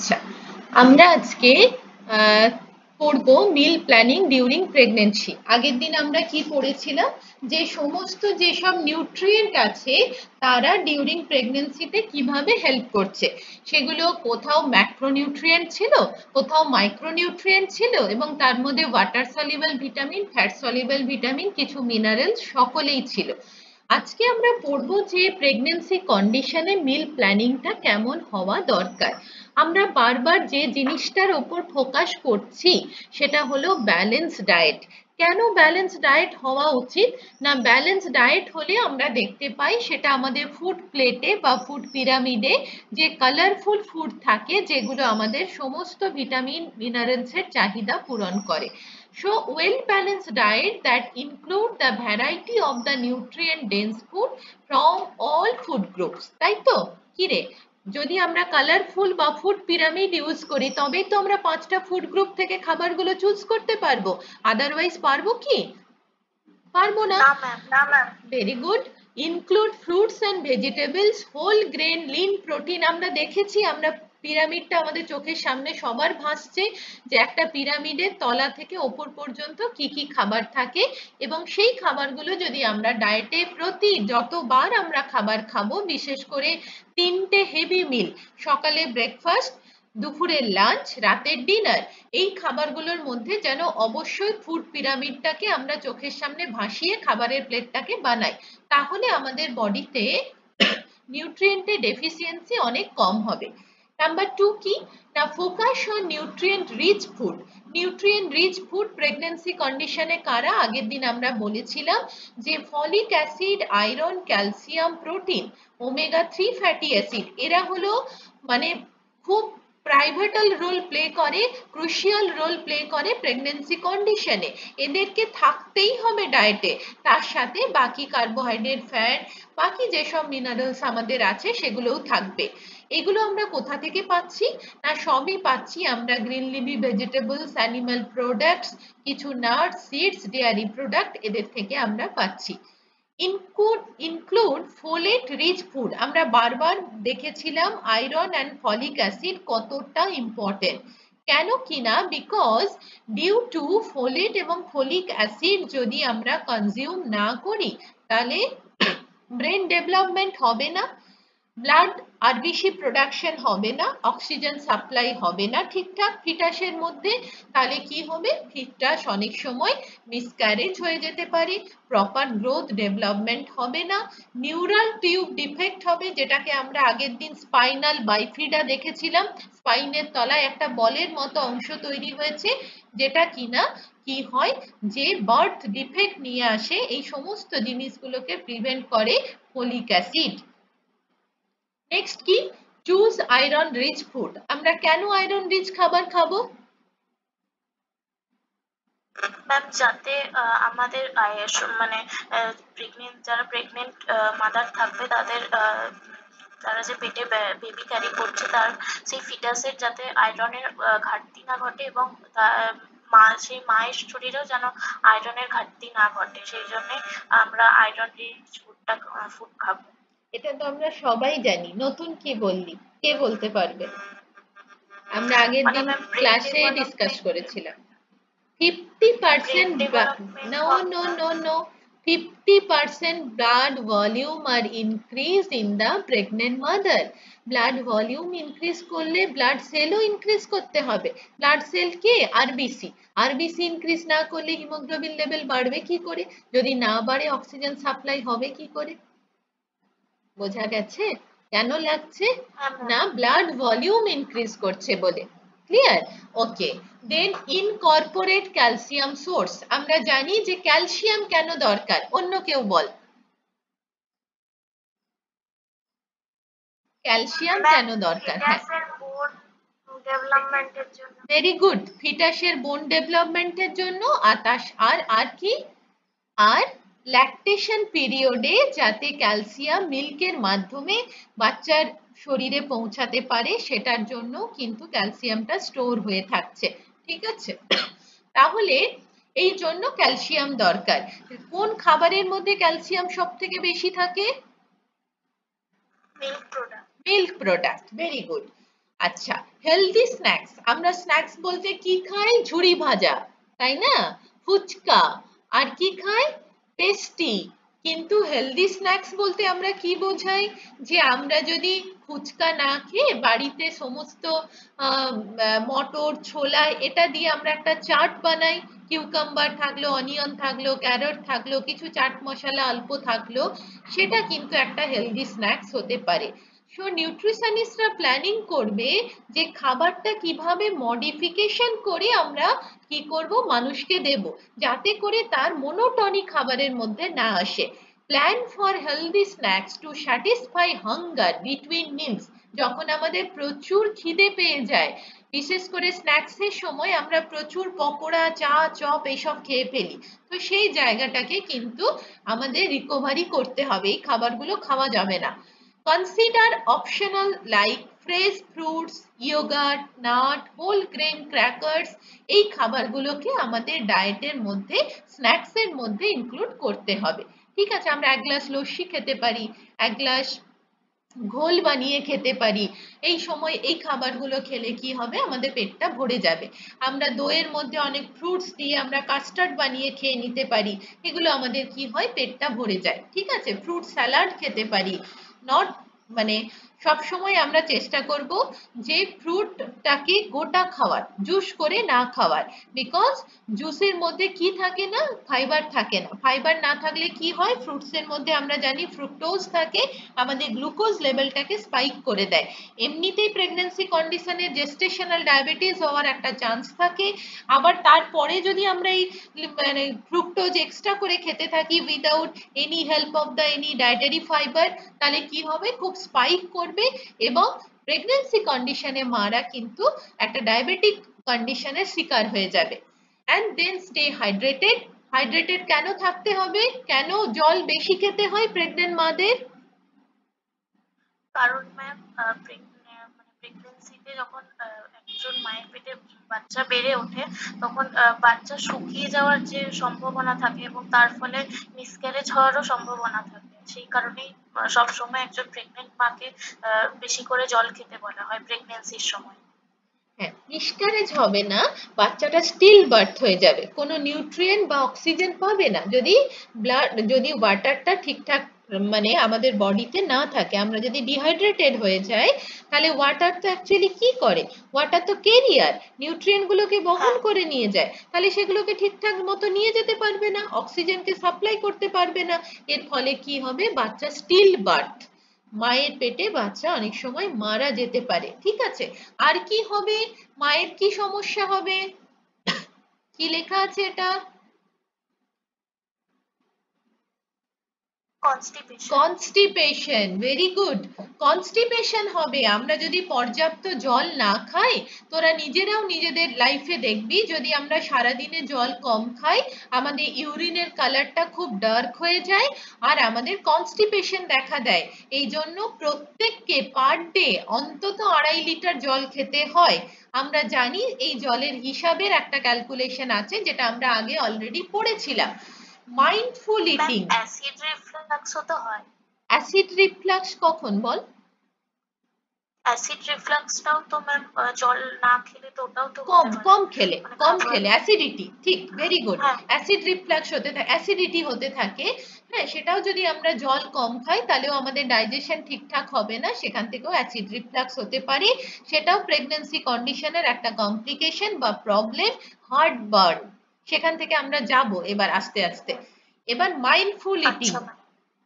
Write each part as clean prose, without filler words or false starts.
আচ্ছা, আমরা আজকে পড়বো মিল প্ল্যানিং ডিউরিং প্রেগন্যান্সি। আগের দিন আমরা কি পড়েছিলাম, যে সমস্ত যেসব নিউট্রিয়েন্ট আছে তারা ডিউরিং প্রেগন্যান্সিতে কিভাবে হেল্প করছে। সেগুলো কোথাও ম্যাক্রোনিউট্রিয়েন্ট ছিল, কোথাও মাইক্রোনিউট্রিয়েন্ট ছিল, এবং তার মধ্যে water soluble vitamin, fat soluble vitamin, কিছু মিনারেলস সকলেই ছিল। আজকে আমরা পড়বো যে প্রেগন্যান্সি কন্ডিশনে মিল প্ল্যানিংটা কেমন হওয়া দরকার। আমরা বারবার যে জিনিসটার উপর ফোকাস করছি সেটা হলো ব্যালেন্স ডায়েট। কেন ব্যালেন্স ডায়েট হওয়া উচিত না, ব্যালেন্স ডায়েট হলে আমরা দেখতে পাই সেটা আমাদের ফুড প্লেটে বা ফুড পিরামিডে যে কালারফুল ফুড থাকে যেগুলো আমাদের সমস্ত ভিটামিন মিনারেলসের চাহিদা পূরণ করে। So well balanced diet that include the variety of the nutrient dense food from all food groups, তাই তো? কি রে, যদি আমরা কালারফুল বা ফুড পিরামিড ইউজ করি তবেই তো আমরা 5টা ফুড গ্রুপ থেকে খাবারগুলো চুজ করতে পারবো, আদারওয়াইজ পারবো কি? পারবো না। Very good. Include fruits and vegetables, whole grain, lean protein. আমরা দেখেছি, আমরা পিরামিডটা আমাদের চোখের সামনে সবার ভাসছে যে একটা পিরামিডের তলা থেকে ওপর পর্যন্ত কি কি খাবার থাকে, এবং সেই খাবারগুলো যদি আমরা ডায়েটে প্রতি যতবার আমরা খাবার খাবো, বিশেষ করে 3টে হেভি মিল, সকালে ব্রেকফাস্ট, দুপুরের লাঞ্চ, রাতের ডিনার, এই খাবারগুলোর মধ্যে যেন অবশ্যই ফুড পিরামিডটাকে আমরা চোখের সামনে ভাসিয়ে খাবারের প্লেটটাকে বানাই, তাহলে আমাদের বডিতে নিউট্রিয়েন্টের ডেফিসিয়েন্সি অনেক কম হবে। নাম্বার 2 কি না, focus on nutrient rich food. Nutrient rich food pregnancy কন্ডিশনে কারা, আগের দিন আমরা বলেছিলাম যে folic acid, iron, calcium, protein, omega 3 fatty acid, এরা হলো মানে খুব প্রাইভেটাল রোল প্লে করে, ক্রুশিয়াল রোল প্লে করে প্রেগন্যান্সি কন্ডিশনে। এদেরকে থাকতেই হবে ডায়েটে। তার সাথে বাকি কার্বোহাইড্রেট, ফ্যাট, বাকি যেসব মিনারেলস আমাদের আছে সেগুলোও থাকবে। এগুলো আমরা কোথা থেকে পাচ্ছি না, সবই পাচ্ছি আমরা green Libby vegetables, animal products, কিছু নাটস, সিডস, ডেয়ারি প্রোডাক্ট, এদের থেকে আমরা পাচ্ছি। include folate rich food, আমরা বারবার দেখেছিলাম আয়রন অ্যান্ড ফলিক অ্যাসিড কতটা ইম্পর্টেন্ট। কেন কিনা, বিকজ ডিউ টু ফোলেট এবং ফলিক অ্যাসিড যদি আমরা কনজিউম না করি তাহলে ব্রেন ডেভেলপমেন্ট হবে না, ব্লাড আরবিসি প্রোডাকশন হবে না, অক্সিজেন সাপ্লাই হবে না ঠিকঠাক ফিটাসের মধ্যে, তাহলে কি হবে, ফিটাস অনেক সময় মিসক্যারেজ হয়ে যেতে পারে, প্রপার গ্রোথ ডেভেলপমেন্ট হবে না, নিউরাল টিউব ডিফেক্ট হবে, যেটাকে আমরা আগের দিন স্পাইনাল বাইফিডা দেখেছিলাম, স্পাইনের তলায় একটা বলের মতো অংশ তৈরি হয়েছে, যেটা কিনা কি হয়, যে বার্থ ডিফেক্ট নিয়ে আসে। এই সমস্ত জিনিসগুলোকে প্রিভেন্ট করে ফলিক অ্যাসিড। নেক্সট কি, চুজ আয়রন রিচ ফুড। আমরা কেন আয়রন রিচ খাবার খাবো? ম্যাম, যাতে আমাদের মানে যারা প্রেগনেন্ট মাদার থাকবে তাদের তারা যে পেটে বেবি ক্যারি করছে তার সেই ফিটাসের যাতে আয়রনের ঘাটতি না ঘটে, এবং সেই মায়ের শরীরেও যেন আয়রনের ঘাটতি না ঘটে, সেই জন্য আমরা আয়রন রিচ ফুড খাবো। এটা তো আমরা সবাই জানি, নতুন কি বললি, কে বলতে পারবে? আমরা আগের দিন ক্লাসে ডিসকাস করেছিলাম 50%, no no no no, 50% blood volume are increased in the pregnant mother. Blood volume increase করলে ব্লাড সেলও ইনক্রিজ করতে হবে। ব্লাড সেল কে, আরবিসি। আরবিসি ইনক্রিজ না করলে হিমোগ্লোবিন লেভেল বাড়বে কি করে, যদি না বাড়ে অক্সিজেন সাপ্লাই হবে কি করে? বোঝা গেছে কেন লাগছে না, ব্লাড ভলিউম ইনক্রিজ করছে বলে। ক্লিয়ার? ওকে। দেন ইনকর্পোরেট ক্যালসিয়াম সোর্স। আমরা জানি যে ক্যালসিয়াম কেন দরকার, অন্য কেউ বল। ক্যালসিয়াম কেন দরকার? হ্যাঁ, ভেরি গুড, ফিটাসের বোন ডেভেলপমেন্টের জন্য। আর কি, আর ল্যাকটেশন পিরিয়ডে যাতে ক্যালসিয়াম মিল্কের মাধ্যমে বাচ্চার শরীরে পৌঁছাতে পারে সেটার জন্য কিন্তু ক্যালসিয়ামটা স্টোর হয়ে থাকছে। ঠিক আছে, তাহলে এই জন্য ক্যালসিয়াম দরকার। কোন খাবারের মধ্যে ক্যালসিয়াম সব থেকে বেশি থাকে? Milk product. Very good. আচ্ছা, হেলদি স্ন্যাক্স, আমরা স্ন্যাক্স বলতে কি খাই? ঝুড়ি ভাজা, তাই না? ফুচকা, আর কি খাই? পেস্টি। কিন্তু হেলদি স্ন্যাক্স বলতে আমরা কি বোঝাই? যে আমরা যদি ফুচকা না খেয়ে বাড়িতে সমস্ত মটর, ছোলা এটা দিয়ে আমরা একটা চাট বানাই, কিউকাম্বার থাকলো, অনিয়ন থাকলো, ক্যারট থাকলো, কিছু চাট মশলা অল্প থাকলো, সেটা কিন্তু একটা হেলদি স্ন্যাক্স হতে পারে। সো নিউট্রিশনিস্টরা প্ল্যানিং করবে যে খাবারটা কিভাবে মডিফিকেশন করে আমরা কি করব, মানুষকে দেব, যাতে করে তার মোনোটনিক খাবারের মধ্যে না আসে। Plan for healthy snacks to satisfy hunger between meals. যখন আমাদের প্রচুর খিদে পেয়ে যায়, বিশেষ করে স্ন্যাক্স এর সময় আমরা প্রচুর পকোড়া, চা, চপ এসব খেয়ে ফেলি, তো সেই জায়গাটাকে কিন্তু আমাদের রিকভারি করতে হবে, এই খাবারগুলো খাওয়া যাবে না। Consider optional like fresh fruits, yogurt, nut, whole grain crackers, এই খাবারগুলোকে আমাদের ডায়েটের মধ্যে, স্ন্যাক্স এর মধ্যে ইনক্লুড করতে হবে। ঠিক আছে, আমরা এক গ্লাস লস্যি খেতে পারি, এক গ্লাস ঘোল বানিয়ে খেতে পারি। এই সময় এই খাবারগুলো খেলে কি হবে, আমাদের পেটটা ভরে যাবে। আমরা দইয়ের মধ্যে অনেক ফ্রুটস দিয়ে আমরা কাস্টার্ড বানিয়ে খেয়ে নিতে পারি, এগুলো আমাদের কি হয়, পেটটা ভরে যায়। ঠিক আছে, ফ্রুট স্যালাড খেতে পারি। নট মানে সব সময় আমরা চেষ্টা করব যে ফ্রুটটাকে গোটা খাওয়ার, জুস করে না খাওয়ার। বিকজ জুসের মধ্যে কি থাকে না, ফাইবার থাকে না। ফাইবার না থাকলে কি হয়, ফ্রুটসের মধ্যে আমরা জানি ফ্রুক্টোজ থাকে, আমাদের গ্লুকোজ লেভেলটাকে স্পাইক করে দেয়। এমনিতেই প্রেগন্যান্সি কন্ডিশনে জেস্টেশনাল ডায়াবেটিস হওয়ার একটা চান্স থাকে, আবার তারপরে যদি আমরা এই মানে ফ্রুক্টোজ এক্সট্রা করে খেতে থাকি without any help of the any dietary fibre, তাহলে কি হবে, খুব স্পাইক করবে এবং প্রেগন্যান্সি কন্ডিশনে মারা কিন্তু একটা ডায়াবেটিক কন্ডিশনের শিকার হয়ে যাবে। And then stay hydrated. Hydrated কেন থাকতে হবে, কেন জল বেশি খেতে হয় প্রেগন্যান্ট মাদের? কারণ ম্যাম প্রেগনেন্সিতে যখন একজন মায়ের পেটে বাচ্চা বেড়ে ওঠে, তখন বাচ্চা শুকিয়ে যাওয়ার যে সম্ভাবনা থাকে এবং তার ফলে মিসক্যারেজ হওয়ারও সম্ভাবনা থাকে। সেই কারণেই সবসময় একজন প্রেগনেন্ট মাকে বেশি করে জল খেতে বলা হয় প্রেগনেন্সির সময়। হ্যাঁ, মিসক্যারেজ হবে না, বাচ্চাটা স্টিল বার্থ হয়ে যাবে, কোনো নিউট্রিয়েন্ট বা অক্সিজেন পাবে না যদি যদি ওয়াটারটা ঠিকঠাক মানে আমাদের বডিতে না থাকে। আমরা যদি ডিহাইড্রেটেড হয়ে যাই, তাহলে ওয়াটার তো অ্যাকচুয়ালি কি করে, ওয়াটার তো কেরিয়ার, নিউট্রিয়েন্ট গুলোকে বহন হ্যাঁ, করে নিয়ে যায়, তাহলে সেগুলোকে ঠিকঠাক মতো নিয়ে যেতে পারবে না, অক্সিজেনকে সাপ্লাই করতে পারবে না। এর ফলে কি হবে, বাচ্চা স্টিল বার্থ, মায়ের পেটে বাচ্চা অনেক সময় মারা যেতে পারে। ঠিক আছে, আর কি হবে, মায়ের কি সমস্যা হবে, কি লেখা আছে এটা? Constipation. Constipation, very good. Constipation হবে আমরা যদি পর্যাপ্ত জল না খাই। তোরা নিজেরাও নিজেদের লাইফে দেখবি, যদি আমরা সারাদিনে জল কম খাই, আমাদের ইউরিনের কালারটা খুব ডার্ক হয়ে যায় আর আমাদের কনস্টিপেশন দেখা দেয়। এই জন্য প্রত্যেককে পার ডে অন্তত 2.5 লিটার জল খেতে হয়। আমরা জানি এই জলের হিসাবের একটা ক্যালকুলেশন আছে, যেটা আমরা আগে অলরেডি পড়েছিলাম। Mindful ma'am eating. অ্যাসিড রিফ্লাক্সও তো হয়। অ্যাসিড রিফ্লাক্স কখন বল? অ্যাসিড রিফ্লাক্সটাও তো ম্যাম জল না খেলে তো ওটাও তো কম হতে পারে। কম খেলে, মানে কম খাবার। খেলে অ্যাসিডিটি, ঠিক, ভেরি গুড। হ্যাঁ। অ্যাসিড রিফ্লাক্স হতে থাকে, অ্যাসিডিটি হতে থাকে। হ্যাঁ, সেটাও যদি আমরা জল কম খাই তাহলেও আমাদের ডাইজেশন ঠিকঠাক হবে না, সেখান থেকেও অ্যাসিড রিফ্লাক্স হতে পারে। সেটাও প্রেগন্যান্সি কন্ডিশনের একটা কমপ্লিকেশন বা প্রবলেম। হার্ট বার্ন, সেখান থেকে আমরা যাব এবার আস্তে আস্তে। এবার মাইন্ডফুল ইটিং। আচ্ছা ম্যাম।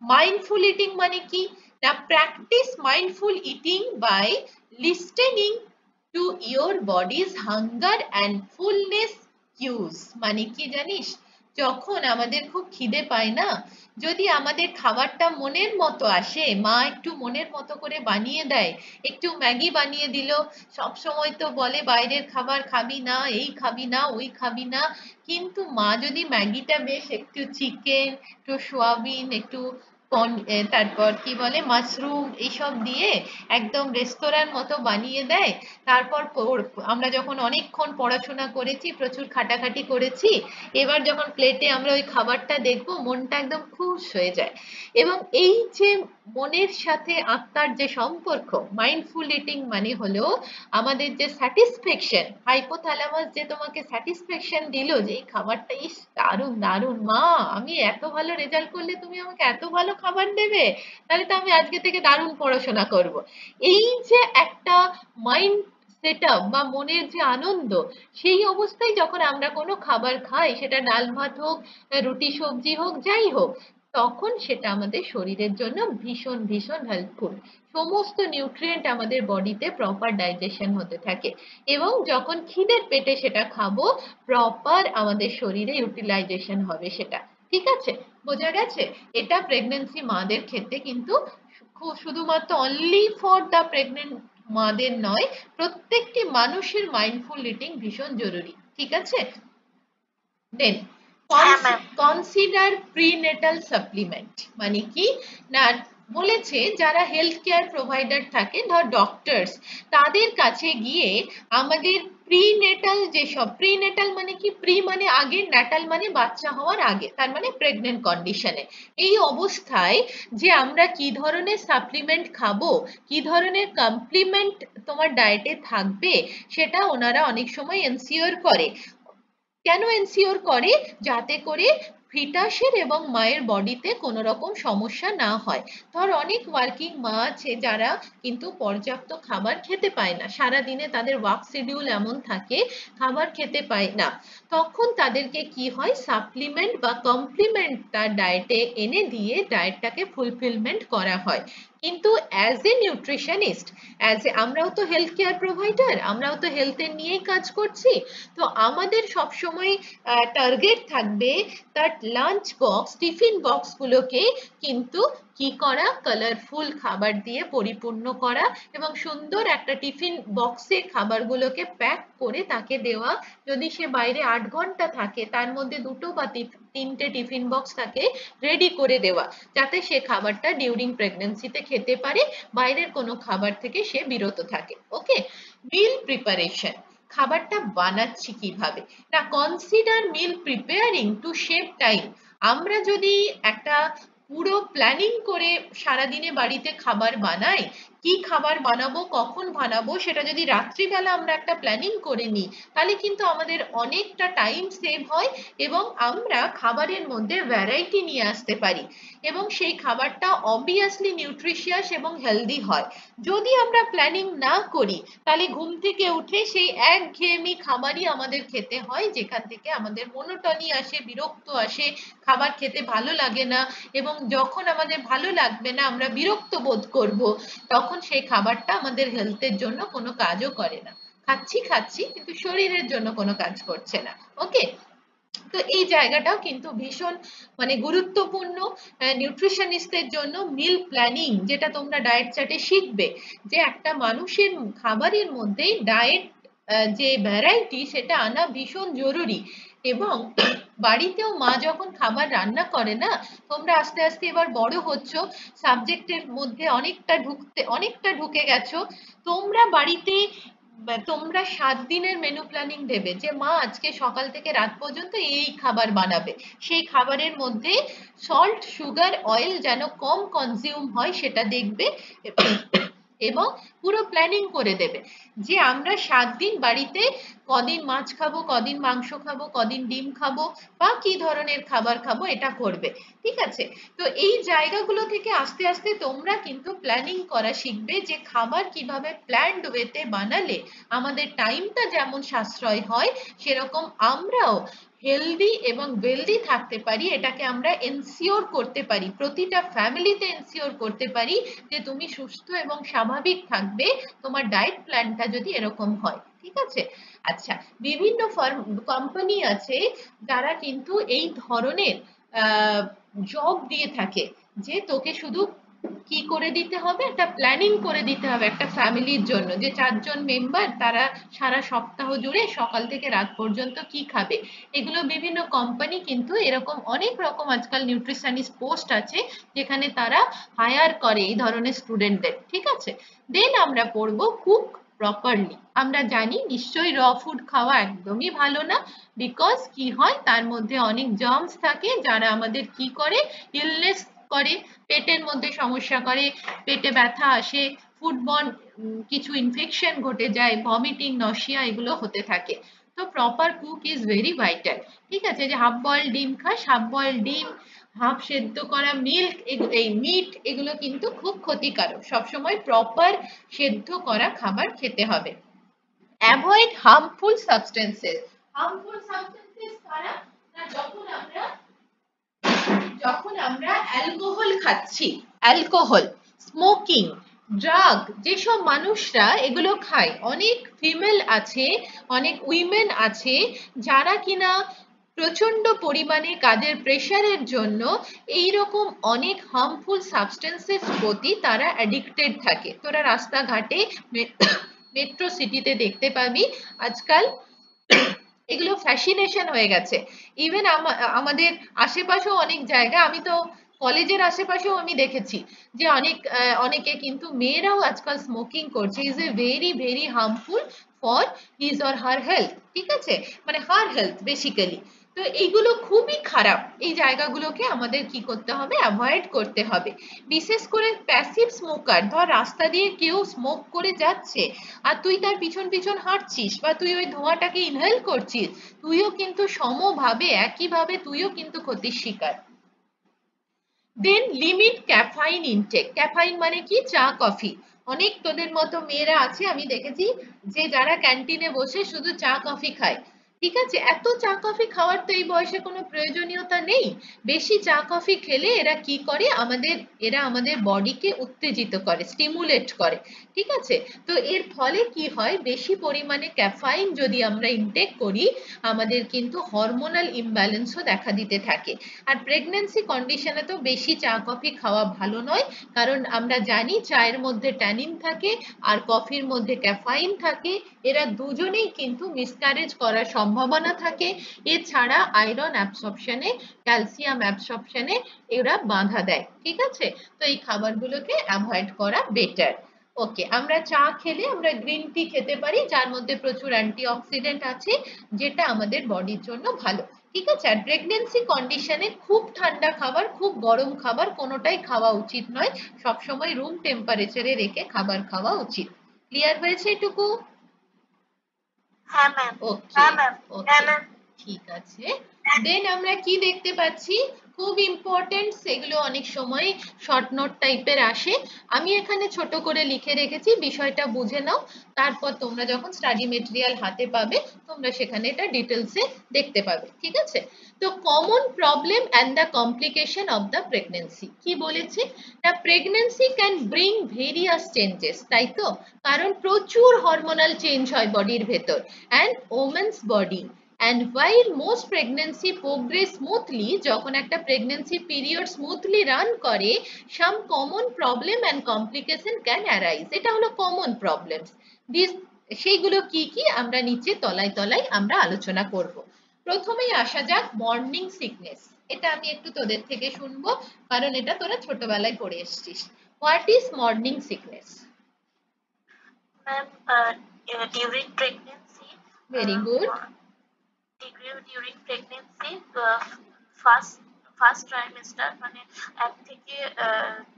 মাইন্ডফুল ইটিং মানে কি না, practice mindful eating by listening to your body's hunger and fullness cues। মানে কি জানিস, যখন আমাদের খুব খিদে পায় না, যদি আমাদের খাবারটা মনের মতো আসে, মা একটু মনের মতো করে বানিয়ে দেয়, একটু ম্যাগি বানিয়ে দিল, সব সময় তো বলে বাইরের খাবার খাবি না, এই খাবি না, ওই খাবি না, কিন্তু মা যদি ম্যাগিটা বেশ একটু চিকেন, একটু সোয়াবিন, একটু তারপর কি বলে মাশরুম এইসব দিয়ে একদম রেস্তোরাঁর মতো বানিয়ে দেয়। তারপর আমরা যখন অনেকক্ষণ পড়াশোনা করেছি, প্রচুর খাটাখাটি করেছি, এবার যখন প্লেটে আমরা ওই খাবারটা দেখবো, মনটা একদম খুশ হয়ে যায়। এবং এই যে মনের সাথে আত্মার যে সম্পর্ক, মাইন্ডফুল ইটিং মানে হলো আমাদের যে স্যাটিসফ্যাকশন, হাইপোথ্যালামাস যে তোমাকে স্যাটিসফ্যাকশন দিল যে এই খাবারটা ইস দারুণ দারুণ, মা আমি এত ভালো রেজাল্ট করলে তুমি আমাকে এত ভালো খাবার দেবে, তাহলে তো আমি আজকে থেকে দারুণ পড়াশোনা করব। এই যে একটা মাইন্ড সেট আপ বা মনের যে আনন্দ, সেই অবস্থায় যখন আমরা কোনো খাবার খাই, সেটা ডাল ভাত হোক, রুটি সবজি হোক, যাই হোক, তখন সেটা আমাদের শরীরের জন্য ভীষণ ভীষণ হেল্পফুল। সমস্ত নিউট্রিয়েন্ট আমাদের বডিতে প্রপার ডাইজেশন হতে থাকে, এবং যখন খিদের পেটে সেটা খাবো, প্রপার আমাদের শরীরে ইউটিলাইজেশন হবে সেটা। ঠিক আছে, বোঝা গেছে? এটা প্রেগন্যান্সি মাদের ক্ষেত্রে কিন্তু শুধুমাত্র অনলি ফর দ্য প্রেগনেন্ট মাদের নয়, প্রত্যেকটি মানুষের মাইন্ডফুল ইটিং ভীষণ জরুরি। ঠিক আছে? দেন হ্যাঁ ম্যাম। কনসিডার প্রিনেটাল সাপ্লিমেন্ট মানে কি না, বলেছে যারা হেলথ কেয়ার প্রোভাইডার থাকে, ধর ডক্টরস, তাদের কাছে গিয়ে আমাদের প্রিনেটাল যেসব, প্রিনেটাল মানে কি, প্রি মানে আগে, ন্যাটাল মানে বাচ্চা হওয়ার আগে, তার মানে প্রেগনেন্ট কন্ডিশনে, এই অবস্থায় যে আমরা কি ধরনের সাপ্লিমেন্ট খাবো, কি ধরনের কমপ্লিমেন্ট তোমার ডায়েটে থাকবে, সেটা ওনারা অনেক সময় এনসিওর করে। কেন এনসিওর করে? যাতে করে ফিটাসের এবং মায়ের বডিতে কোনো রকম সমস্যা না হয়। ধর অনেক ওয়ার্কিং মা আছে যারা কিন্তু পর্যাপ্ত খাবার খেতে পায় না, সারাদিনে তাদের ওয়ার্ক শিডিউল এমন থাকে, খাবার খেতে পায় না, তখন তাদেরকে কি হয়, সাপ্লিমেন্ট বা কমপ্লিমেন্ট তার ডায়েটে এনে দিয়ে ডায়েটটাকে ফুলফিলমেন্ট করা হয়। কিন্তু অ্যাজ এ নিউট্রিশনিস্ট, আমরাও তো হেলথ কেয়ার প্রোভাইডার, আমরাও তো হেলথের নিয়েই কাজ করছি, তো আমাদের সবসময় টার্গেট থাকবে তার লাঞ্চ বক্স, টিফিন বক্স গুলোকে কিন্তু কি করা, কালারফুল খাবার দিয়ে পরিপূর্ণ করা, এবং সুন্দর একটা টিফিন বক্সে খাবারগুলোকে প্যাক করে তাকে দেওয়া। যদি সে বাইরে 8 ঘন্টা থাকে, তার মধ্যে 2 বা 3টে টিফিন বক্স তাকে রেডি করে দেওয়া, যাতে সে খাবারটা ডিউরিং প্রেগন্যান্সিতে খেতে পারে, বাইরের কোনো খাবার থেকে সে বিরত থাকে। ওকে, মিল প্রিপারেশন, খাবারটা বানাচ্ছি কিভাবে না, consider meal preparing to save time. আমরা যদি একটা পুরো প্ল্যানিং করে সারাদিনে বাড়িতে খাবার বানাই, কি খাবার বানাবো, কখন বানাবো, সেটা যদি রাত্রিবেলা আমরা একটা প্ল্যানিং করে নিই, তাহলে কিন্তু আমাদের অনেকটা টাইম সেভ হয়, এবং আমরা খাবারের মধ্যে ভ্যারাইটি নিয়ে আসতে পারি, এবং সেই খাবারটা অবভিয়াসলি নিউট্রিশিয়াস এবং হেলদি হয়। যদি আমরা প্ল্যানিং না করি, তাহলে ঘুম থেকে উঠে সেই একঘেয়েমি খাবারই আমাদের খেতে হয়, যেখান থেকে আমাদের মনোটনি আসে, বিরক্ত আসে, খাবার খেতে ভালো লাগে না, এবং যখন আমাদের ভালো লাগবে না, আমরা বিরক্ত বোধ করব, তখন সেই খাবারটা আমাদের হেলথের জন্য কোনো কাজও করে না। খাচ্ছি খাচ্ছি কিন্তু শরীরের জন্য কোনো কাজ করছে না। ওকে, তো এই জায়গাটাও কিন্তু ভীষণ মানে গুরুত্বপূর্ণ নিউট্রিশনিস্টদের জন্য। মিল প্ল্যানিং যেটা তোমরা ডায়েট চার্টে শিখবে, যে একটা মানুষের খাবারের মধ্যে ডায়েট যে ভ্যারাইটি, সেটা আনা ভীষণ জরুরি। এবং বাড়িতেও মা যখন খাবার রান্না করে না, তোমরা আস্তে আস্তে এবার বড় হচ্ছ, সাবজেক্টের মধ্যে অনেকটা ঢুকে গেছো, তোমরা বাড়িতে তোমরা 7 দিনের মেনু প্ল্যানিং দেবে, যে মা আজকে সকাল থেকে রাত পর্যন্ত এই খাবার বানাবে, সেই খাবারের মধ্যে সল্ট, সুগার, অয়েল যেন কম কনজিউম হয় সেটা দেখবে, এবং পুরো প্ল্যানিং করে দেবে যে আমরা 7 দিন বাড়িতে কদিন মাছ খাবো, কদিন মাংস খাবো, কদিন ডিম খাবো, বা কি ধরনের খাবার খাবো, এটা করবে। ঠিক আছে, তো এই জায়গাগুলো থেকে আস্তে আস্তে তোমরা কিন্তু প্ল্যানিং করা শিখবে, যে খাবার কিভাবে প্ল্যান্ড ওয়েতে বানালে আমাদের টাইমটা যেমন সাশ্রয় হয়, সেরকম আমরাও হেলদি এবং ওয়েলদি থাকতে পারি, এটাকে আমরা এনসিওর করতে পারি, প্রতিটা ফ্যামিলিতে এনসিওর করতে পারি যে তুমি সুস্থ এবং স্বাভাবিক থাকবে তোমার ডায়েট প্ল্যানটা যদি এরকম হয়। ঠিক আছে, আচ্ছা, বিভিন্ন কোম্পানি আছে যারা কিন্তু এই ধরনের জব দিয়ে থাকে, যে তোকে শুধু কি করে দিতে হবে, একটা প্ল্যানিং করে দিতে হবে একটা ফ্যামিলির জন্য, যে 4 জন মেম্বার তারা সারা সপ্তাহ জুড়ে সকাল থেকে রাত পর্যন্ত কি খাবে। এগুলো বিভিন্ন কোম্পানি কিন্তু এরকম অনেক রকম আজকাল নিউট্রিশনিস্ট পোস্ট আছে যেখানে তারা হায়ার করে এই ধরনের স্টুডেন্টদের, ঠিক আছে। দেন আমরা পড়বো কুক প্রপারলি। আমরা জানি নিশ্চয়ই র ফুড খাওয়া একদমই ভালো না, বিকজ কি হয় তার মধ্যে অনেক জার্মস থাকে যারা আমাদের কি করে, ইলনেস করে, পেটের মধ্যে সমস্যা করে, পেটে ব্যথা আসে, ফুডবর্ন কিছু ইনফেকশন ঘটে যায়, ভমিটিং, নশিয়া এগুলো হতে থাকে। তো proper cook is very vital, ঠিক আছে। যে হাফ বয়েল ডিম খাস, হাফ বয়েল ডিম, হাফ সেদ্ধ করা মিল্ক, এই মিট, এগুলো কিন্তু খুব ক্ষতিকারক। সবসময় প্রপার সেদ্ধ করা খাবার খেতে হবে। Avoid harmful substances. Harmful substances কারা, না যখন আমরা অ্যালকোহল খাচ্ছি, অ্যালকোহল, স্মোকিং, ড্রাগ, যেসব মানুষরা এগুলো খায়, অনেক ফিমেল আছে, অনেক উইমেন আছে যারা কিনা প্রচন্ড পরিমাণে কাজের প্রেশারের জন্য এইরকম অনেক হার্মফুল সাবস্টেন্সের প্রতি তারা অ্যাডিক্টেড থাকে। তোরা রাস্তাঘাটে মেট্রো সিটিতে দেখতে পাবি আজকাল এগুলো ফ্যাসিনেশন হয়ে গেছে। ইভেন আমাদের আশেপাশেও অনেক জায়গা, আমি তো কলেজের আশেপাশেও আমি দেখেছি যে অনেকে কিন্তু মেয়েরাও আজকাল স্মোকিং করছে। Is a very very harmful for his or her health, ঠিক আছে, মানে হার হেলথ বেসিক্যালি। তো এইগুলো খুবই খারাপ, এই জায়গাগুলোকে আমাদের কি করতে হবে, অ্যাভয়েড করতে হবে। বিশেষ করে প্যাসিভ স্মোকার, ধর রাস্তা দিয়ে কেউ স্মোক করে যাচ্ছে আর তুই তার পিছন পিছন হাঁটছিস বা তুই ওই ধোঁয়াটাকে ইনহেল করছিস, তুইও কিন্তু সমভাবে একইভাবে তুইও কিন্তু ক্ষতির শিকার। দেন লিমিট ক্যাফাইন ইনটেক। ক্যাফাইন মানে কি, চা কফি। অনেক তোদের মতো মেয়েরা আছে আমি দেখেছি যে যারা ক্যান্টিনে বসে শুধু চা কফি খায়, ঠিক আছে। এত চা কফি খাওয়ার তো এই বয়সে কোনো প্রয়োজনীয়তা নেই। বেশি চা কফি খেলে এরা কি করে, এরা আমাদের বডিকে উত্তেজিত করে, স্টিমুলেট করে, ঠিক আছে। তো এর ফলে কি হয়, বেশি পরিমাণে ক্যাফাইন যদি আমরা ইনটেক করি আমাদের কিন্তু হরমোনাল ইমব্যালেন্সও দেখা দিতে থাকে। আর প্রেগন্যান্সি কন্ডিশনে তো বেশি চা কফি খাওয়া ভালো নয়, কারণ আমরা জানি চায়ের মধ্যে ট্যানিন থাকে আর কফির মধ্যে ক্যাফাইন থাকে, এরা দুজনেই কিন্তু মিসক্যারেজ করার সম্ভাবনা থাকে। এছাড়া আয়রন অ্যাবসর্পশনে, ক্যালসিয়াম অ্যাবসর্পশনে এরা বাধা দেয়, ঠিক আছে। তো এই খাবারগুলোকে অ্যাভয়েড করা বেটার। ওকে, আমরা চা খেলে আমরা গ্রিন টি খেতে পারি যার মধ্যে প্রচুর অ্যান্টিঅক্সিডেন্ট আছে, যেটা আমাদের বডির জন্য ভালো, ঠিক আছে। আর প্রেগন্যান্সি কন্ডিশনে খুব ঠান্ডা খাবার, খুব গরম খাবার কোনোটাই খাওয়া উচিত নয়, সবসময় রুম টেম্পারেচারে রেখে খাবার খাওয়া উচিত। ক্লিয়ার হয়েছে এটুকু? হ্যাঁ ম্যাম। ওকে ওকে, ঠিক আছে। দেন আমরা কি দেখতে পাচ্ছি, খুব ইম্পর্টেন্ট, সেগুলো অনেক সময় শর্ট নোট টাইপের আসে, আমি এখানে ছোট করে লিখে রেখেছি, বিষয়টা বুঝে নাও, তারপর তোমরা যখন স্টাডি মেটেরিয়াল হাতে পাবে তোমরা সেখানে এটা ডিটেলসে দেখতে পাবে, ঠিক আছে। তো common problem and the complication of the pregnancy, কি বলেছে না, pregnancy can bring various changes, তাই তো, কারণ প্রচুর হরমোনাল চেঞ্জ হয় বডির ভেতর and woman's body, and while most pregnancy progress smoothly, যখন একটা pregnancy period smoothly run করে, some common problem and complication can arise, এটা হলো common problems। সেইগুলো কি কি আমরা নিচে তলায় তলায় আমরা আলোচনা করব। প্রথমেই আসা যাক মর্নিং সিকনেস, এটা আমি একটু তোদের থেকে শুনবো কারণ এটা তোরা ছোটবেলায় পড়ে এসেছিস। What is morning sickness? Ma'am, during pregnancy, very good. during pregnancy, first trimester মানে 1 থেকে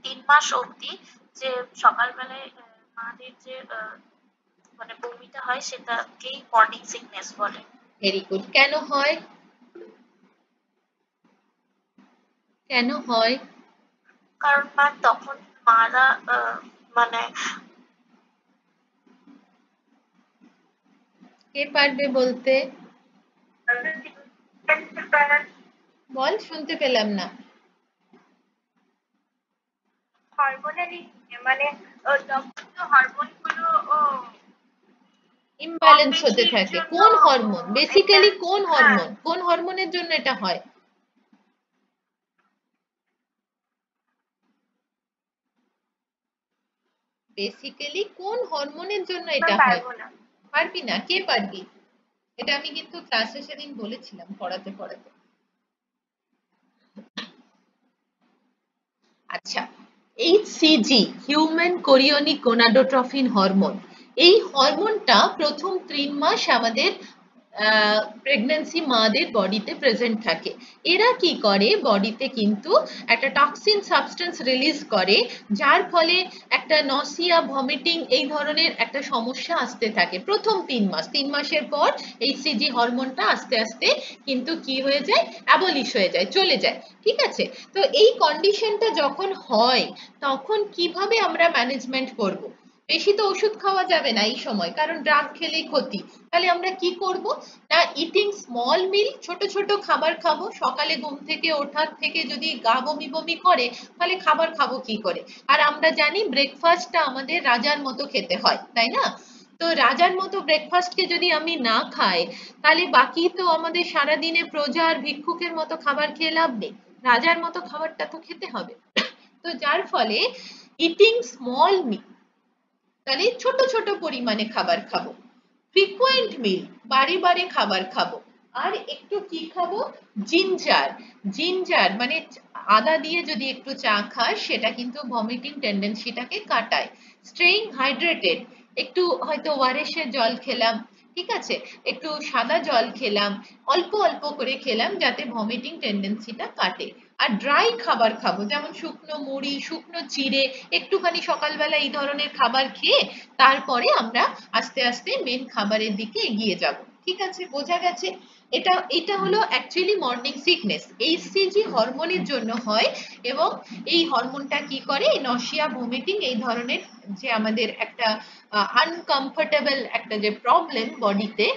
3 মাস অবধি যে সকালবেলায় মাদের যে মানে বমিটা হয় সেটাকেই মর্নিং সিকনেস বলে। Very good. কেন হয়, কেন হয়? কারণ ম্যাম তখন মারা মানে কে পারবে বলতে? বল, শুনতে পেলাম না। হরমোনালি মানে হরমোনগুলো ইমব্যালেন্স হতে থাকে। কোন হরমোন, বেসিক্যালি কোন হরমোন, কোন হরমোনের জন্য এটা হয়? বেসিক্যালি কোন হরমোনের জন্য এটা হয়? পারবো না। পারবি না? কে পারবি? এটা আমি কিন্তু ক্লাসে সেদিন বলেছিলাম পড়াতে পড়াতে। আচ্ছা, HCG human chorionic gonadotrophin hormone, এই হরমোনটা প্রথম 3 মাস আমাদের প্রেগন্যান্সি মাদের বডিতে প্রেজেন্ট থাকে। এরা কি করে, বডিতে কিন্তু একটা টক্সিন সাবস্টেন্স রিলিজ করে, যার ফলে একটা নসিয়া, ভমিটিং এই ধরনের একটা সমস্যা আসতে থাকে প্রথম 3 মাস। 3 মাসের পর HCG হরমোনটা আস্তে আস্তে কিন্তু কি হয়ে যায়, অ্যাবলিশ হয়ে যায়, চলে যায়। ঠিক আছে? তো এই কন্ডিশনটা যখন হয় তখন কিভাবে আমরা ম্যানেজমেন্ট করব? বেশি তো ওষুধ খাওয়া যাবে না এই সময়, কারণ ড্রাগ খেলেই ক্ষতি। তাহলে আমরা কি করব না, ইটিং স্মল মিল, ছোট ছোট খাবার খাবো। সকালে ঘুম থেকে ওঠার থেকে যদি গা বমি বমি করে তাহলে খাবার খাবো কি করে? আর আমরা জানি ব্রেকফাস্টটা আমাদের রাজার মতো খেতে হয়, তাই না? তো রাজার মতো ব্রেকফাস্টকে যদি আমি না খাই, তাহলে বাকি তো আমাদের সারাদিনে প্রজা আর ভিক্ষুকের মতো খাবার খেয়ে লাভ নেই। রাজার মতো খাবারটা তো খেতে হবে। তো যার ফলে ইটিং স্মল মিল, তাহলে ছোট ছোট পরিমাণে খাবার খাবো। ফ্রিকুয়েন্ট মিল, বারে বারে খাবার খাবো। আর একটু কি খাবো, জিঞ্জার। জিঞ্জার মানে আদা দিয়ে যদি একটু চা খাস, সেটা কিন্তু ভমিটিং টেন্ডেন্সিটাকে কাটায়। স্টেইং হাইড্রেটেড, একটু হয়তো ওআরএস এর জল খেলাম, ঠিক আছে, একটু সাদা জল খেলাম, অল্প অল্প করে খেলাম, যাতে ভমিটিং টেন্ডেন্সিটা কাটে। আর ড্রাই খাবার খাবো, যেমন শুকনো মুড়ি, শুকনো চিড়ে, একটুখানি সকালবেলা এই ধরনের খাবার খেয়ে তারপরে আমরা আস্তে আস্তে মেন খাবারের দিকে এগিয়ে যাব। ঠিক আছে, বোঝা গেছে? এটা হলো অ্যাকচুয়ালি মর্নিং সিকনেস, HCG হরমোনের জন্য হয়। এবং এই হরমোনটা কি করে, নসিয়া, ভমিটিং এই ধরনের যে আমাদের একটা আনকমফোর্টেবল একটা যে প্রবলেম বডিতে,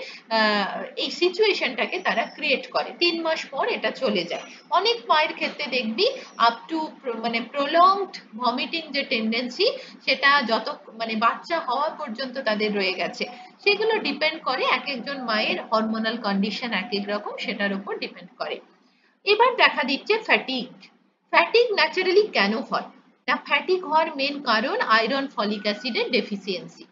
এই সিচুয়েশনটাকে তারা ক্রিয়েট করে। 3 মাস পর এটা চলে যায়। অনেক মায়ের ক্ষেত্রে দেখবি আপ টু মানে প্রলংড ভমিটিং যে টেন্ডেন্সি, সেটা যত মানে বাচ্চা হওয়া পর্যন্ত তাদের রয়ে গেছে। সেগুলো ডিপেন্ড করে এক একজন মায়ের হরমোনাল কন্ডিশন এক এক রকম, সেটার উপর ডিপেন্ড করে। এবার দেখা দিচ্ছে ফ্যাটিগ। ফ্যাটিগ ন্যাচারালি কেন হয় না, ফ্যাটিগ হওয়ার মেন কারণ আয়রন, ফলিক অ্যাসিডের ডেফিসিয়েন্সি।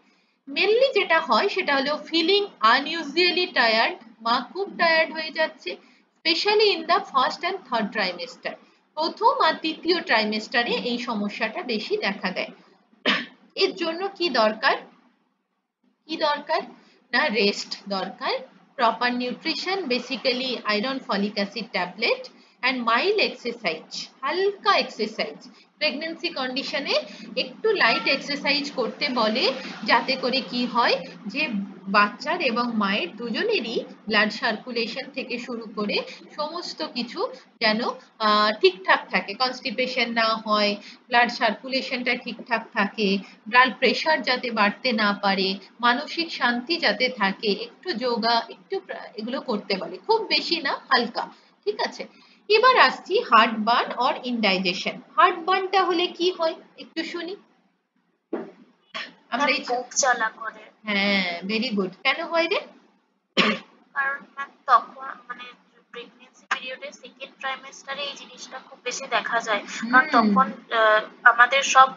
মেনলি যেটা হয় সেটা হলো ফিলিং আনইউজুয়ালি টায়ার্ড, মা খুব টায়ার্ড হয়ে যাচ্ছে, specially in the first and third trimester. প্রথম আর তৃতীয় ট্রাইমেস্টারে এই সমস্যাটা বেশি দেখা দেয়। এর জন্য কি দরকার, কি দরকার না, রেস্ট দরকার, proper nutrition, basically iron, folic acid tablet, and mild exercise, হালকা এক্সারসাইজ। প্রেগন্যান্সি কন্ডিশনে একটু লাইট এক্সারসাইজ করতে বলে, যাতে করে কি হয় যে বাচ্চার এবং মায়ের দুজনেরই ব্লাড সার্কুলেশন থেকে শুরু করে সমস্ত কিছু যেন ঠিকঠাক থাকে, কনস্টিপেশন না হয়, ব্লাড সার্কুলেশনটা ঠিকঠাক থাকে, ব্লাড প্রেশার যাতে বাড়তে না পারে, মানসিক শান্তি যাতে থাকে। একটু যোগা, একটু এগুলো করতে বলে, খুব বেশি না, হালকা। ঠিক আছে? এবার আসছি heartburn or indigestion. Heart বার্নটা হলে কি হয় একটু শুনি আমরা। এই বুক জ্বালা করে। হ্যাঁ, ভেরি গুড। কেন হয় রে? কারণ ম্যাম তখন মানে প্রেগন্যান্সি পিরিয়ডে সেকেন্ড ট্রাইমেস্টারে এই জিনিসটা খুব বেশি দেখা যায়। কারণ তখন আমাদের সব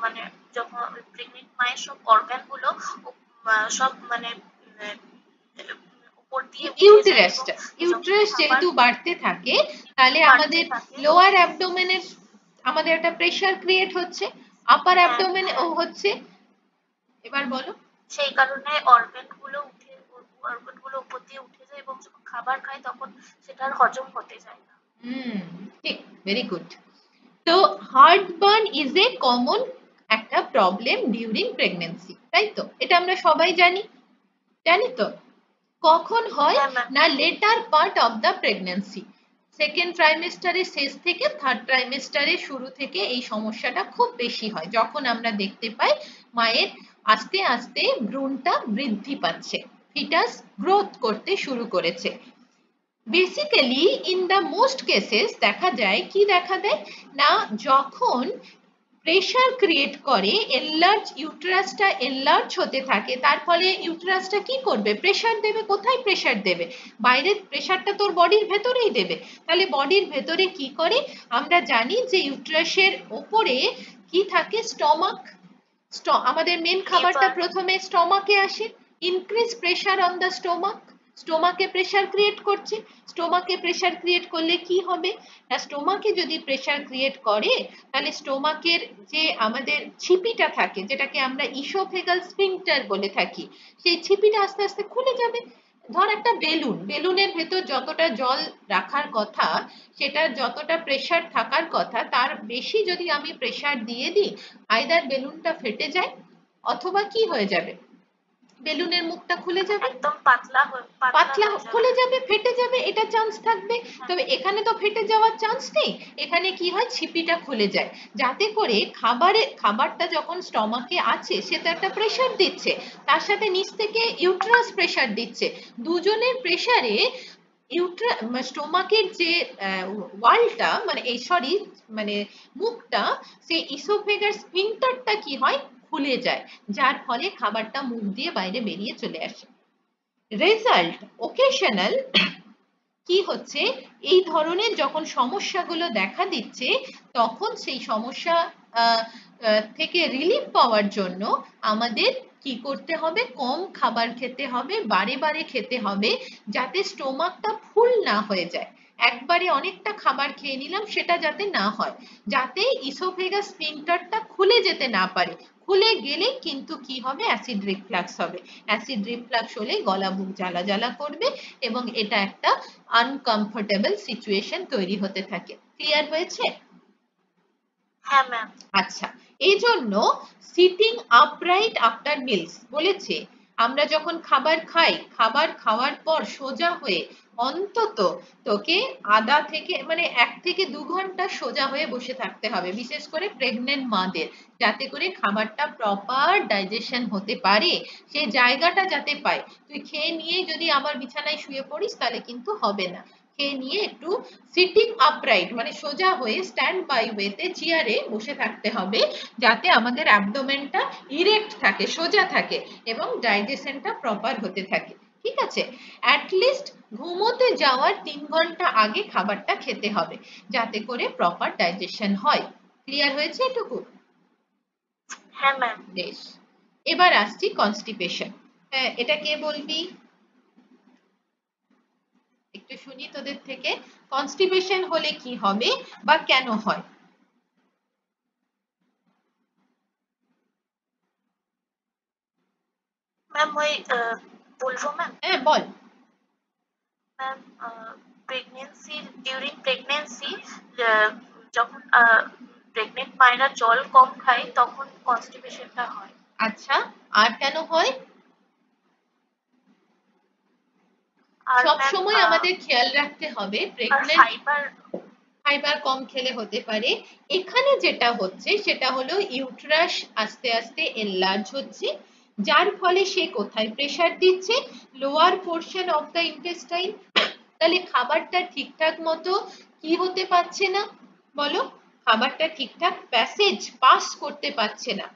মানে যখন প্রেগনেন্ট মায়ের সব অর্গান গুলো সব মানে উপর দিয়ে ইউটেরাস যেহেতু বাড়তে থাকে, তাহলে আমাদের লোয়ার অ্যাবডোমেনের আমাদের একটা প্রেসার ক্রিয়েট হচ্ছে, আপার অ্যাবডোমেনে ও হচ্ছে। এবার বলো। সেই কারণে অর্গান গুলো উপর দিয়ে উঠে যায়, এবং যখন খাবার খায় তখন সেটা আর হজম হতে যায় না। ঠিক, ভেরি গুড। তো heart burn is a common একটা প্রবলেম ডিউরিং প্রেগন্যান্সি, তাই তো? এটা আমরা সবাই জানি, জানি তো। কখন হয় না, later part of the pregnancy, second ট্রাইমেস্টারের শেষ থেকে থার্ড ট্রাইমেস্টারের শুরু থেকে এই সমস্যাটা খুব বেশি হয়, যখন আমরা দেখতে পাই মায়ের আস্তে আস্তে ভ্রূণটা বৃদ্ধি পাচ্ছে, ফিটাস গ্রোথ করতে শুরু করেছে। Basically in the most cases দেখা যায়, কি দেখা দেয় না, যখন প্রেসার ক্রিয়েট করে, এনলার্জ ইউটেরাসটা এনলার্জ হতে থাকে, তার ফলে ইউটেরাসটা কি করবে, প্রেসার দেবে। কোথায় প্রেসার দেবে? বাইরের প্রেসারটা তোর বডির ভেতরেই দেবে। তাহলে বডির ভেতরে কি করে, আমরা জানি যে ইউটেরাসের ওপরে কি থাকে, স্টমাক, আমাদের মেন খাবারটা প্রথমে স্টমাকে আসে, increase pressure on the stomach, স্টোমাকে প্রেসার ক্রিয়েট করছে। স্টোমাকে প্রেসার ক্রিয়েট করলে কি হবে না, স্টোমাকে যদি প্রেসার ক্রিয়েট করে তাহলে স্টোমাকের যে আমাদের ছিপিটা থাকে, যেটাকে আমরা ইসোফেগাল স্ফিংক্টার বলে থাকি, সেই ছিপিটা আস্তে আস্তে খুলে যাবে। ধর একটা বেলুন, বেলুনের ভেতর যতটা জল রাখার কথা, সেটার যতটা প্রেসার থাকার কথা, তার বেশি যদি আমি প্রেসার দিয়ে দিই, আইদার বেলুনটা ফেটে যায় অথবা কি হয়ে যাবে, বেলুনের মুখটা খুলে যাবে, একদম পাতলা পাতলা খুলে যাবে, ফেটে যাবে, এটা চান্স থাকবে। তবে এখানে তো ফেটে যাওয়ার চান্স নেই, এখানে কি হয়, ছিপিটা খুলে যায়, যাতে করে খাবারটা যখন স্টমাকে আছে সে তো একটা প্রেসার দিচ্ছে, তার সাথে নিচ থেকে ইউট্রাস প্রেসার দিচ্ছে, দুজনের প্রেসারে স্টোমাকের যে ওয়ালটা মানে এই সরি মানে মুখটা, সেই ইসোফেগাস স্ফিংক্টারটা কি হয়, খুলে যায়, যার ফলে খাবারটা মুখ দিয়ে বাইরে বেরিয়ে চলে আসে। রেজাল্ট ওকেশনাল কি হচ্ছে, এই ধরনের যখন সমস্যাগুলো দেখা দিচ্ছে, তখন সেই সমস্যা থেকে রিলিফ পাওয়ার জন্য আমাদের কি করতে হবে, কম খাবার খেতে হবে, বারে বারে খেতে হবে, যাতে স্টোমাকটা ফুল না হয়ে যায়। একবারে অনেকটা খাবার খেয়ে নিলাম সেটা যাতে না হয়, যাতে ইসোফেগাস স্ফিংক্টারটা খুলে যেতে না পারে, খুলে গেলে কিন্তু কি হবে, অ্যাসিড রিফ্লাক্স হবে, অ্যাসিড রিফ্লাক্স হলে গলা বুক জ্বালা জ্বালা করবে এবং এটা একটা আনকমফোর্টেবল সিচুয়েশন তৈরি হতে থাকে। ক্লিয়ার হয়েছে? হ্যাঁ ম্যাম। আচ্ছা, এই জন্য সিটিং আপরাইট আফটার মিলস বলেছে, আমরা যখন খাবার খাই, খাবার খাওয়ার পর সোজা হয়ে অন্তত তোকে আধা থেকে মানে 1 থেকে 2 ঘন্টা সোজা হয়ে বসে থাকতে হবে, বিশেষ করে প্রেগনেন্ট মাদের, যাতে করে খাবারটা প্রপার ডাইজেশন হতে পারে, সে জায়গাটা যাতে পায়। তুই খেয়ে নিয়ে যদি আবার বিছানায় শুয়ে পড়িস তাহলে কিন্তু হবে না, খেয়ে নিয়ে একটু সিটিং আপরাইট মানে সোজা হয়ে স্ট্যান্ড বাই ওয়েতে চেয়ারে বসে থাকতে হবে, যাতে আমাদের অ্যাবডোমেনটা ইরেক্ট থাকে, সোজা থাকে এবং ডাইজেশনটা প্রপার হতে থাকে। ঠিক আছে, অ্যাটলিস্ট ঘুমোতে যাওয়ার 3 ঘন্টা আগে খাবারটা খেতে হবে, যাতে করে প্রপার ডাইজেশন হয়। ক্লিয়ার হয়েছে এটুকু? হ্যাঁ ম্যাম। বেশ, এবার আসছি কনস্টিপেশন। হ্যাঁ, এটা কে বলবি, একটু শুনি তোদের থেকে, কনস্টিপেশন হলে কি হবে বা কেন হয়? ম্যাম ওই বলবো ম্যাম? হ্যাঁ বল। ম্যাম ডিউরিং প্রেগনেন্সি যখন প্রেগনেন্ট মায়েরা জল কম খায় তখন কনস্টিপেশনটা হয়। আচ্ছা, আর কেন হয়? সব সময় আমাদের খেয়াল রাখতে হবে প্রেগনেন্ট ফাইবার কম খেলে হতে পারে। এখানে যেটা হচ্ছে সেটা হলো ইউট্রাস আস্তে আস্তে এনলার্জ হচ্ছে, যার ফলে সে কোথায় প্রেসার দিচ্ছে, lower portion of the intestine, তাহলে খাবারটা ঠিকঠাক মতো কি হতে পারছে না, বলো, খাবারটা ঠিকঠাক প্যাসেজ পাস করতে পারছে না,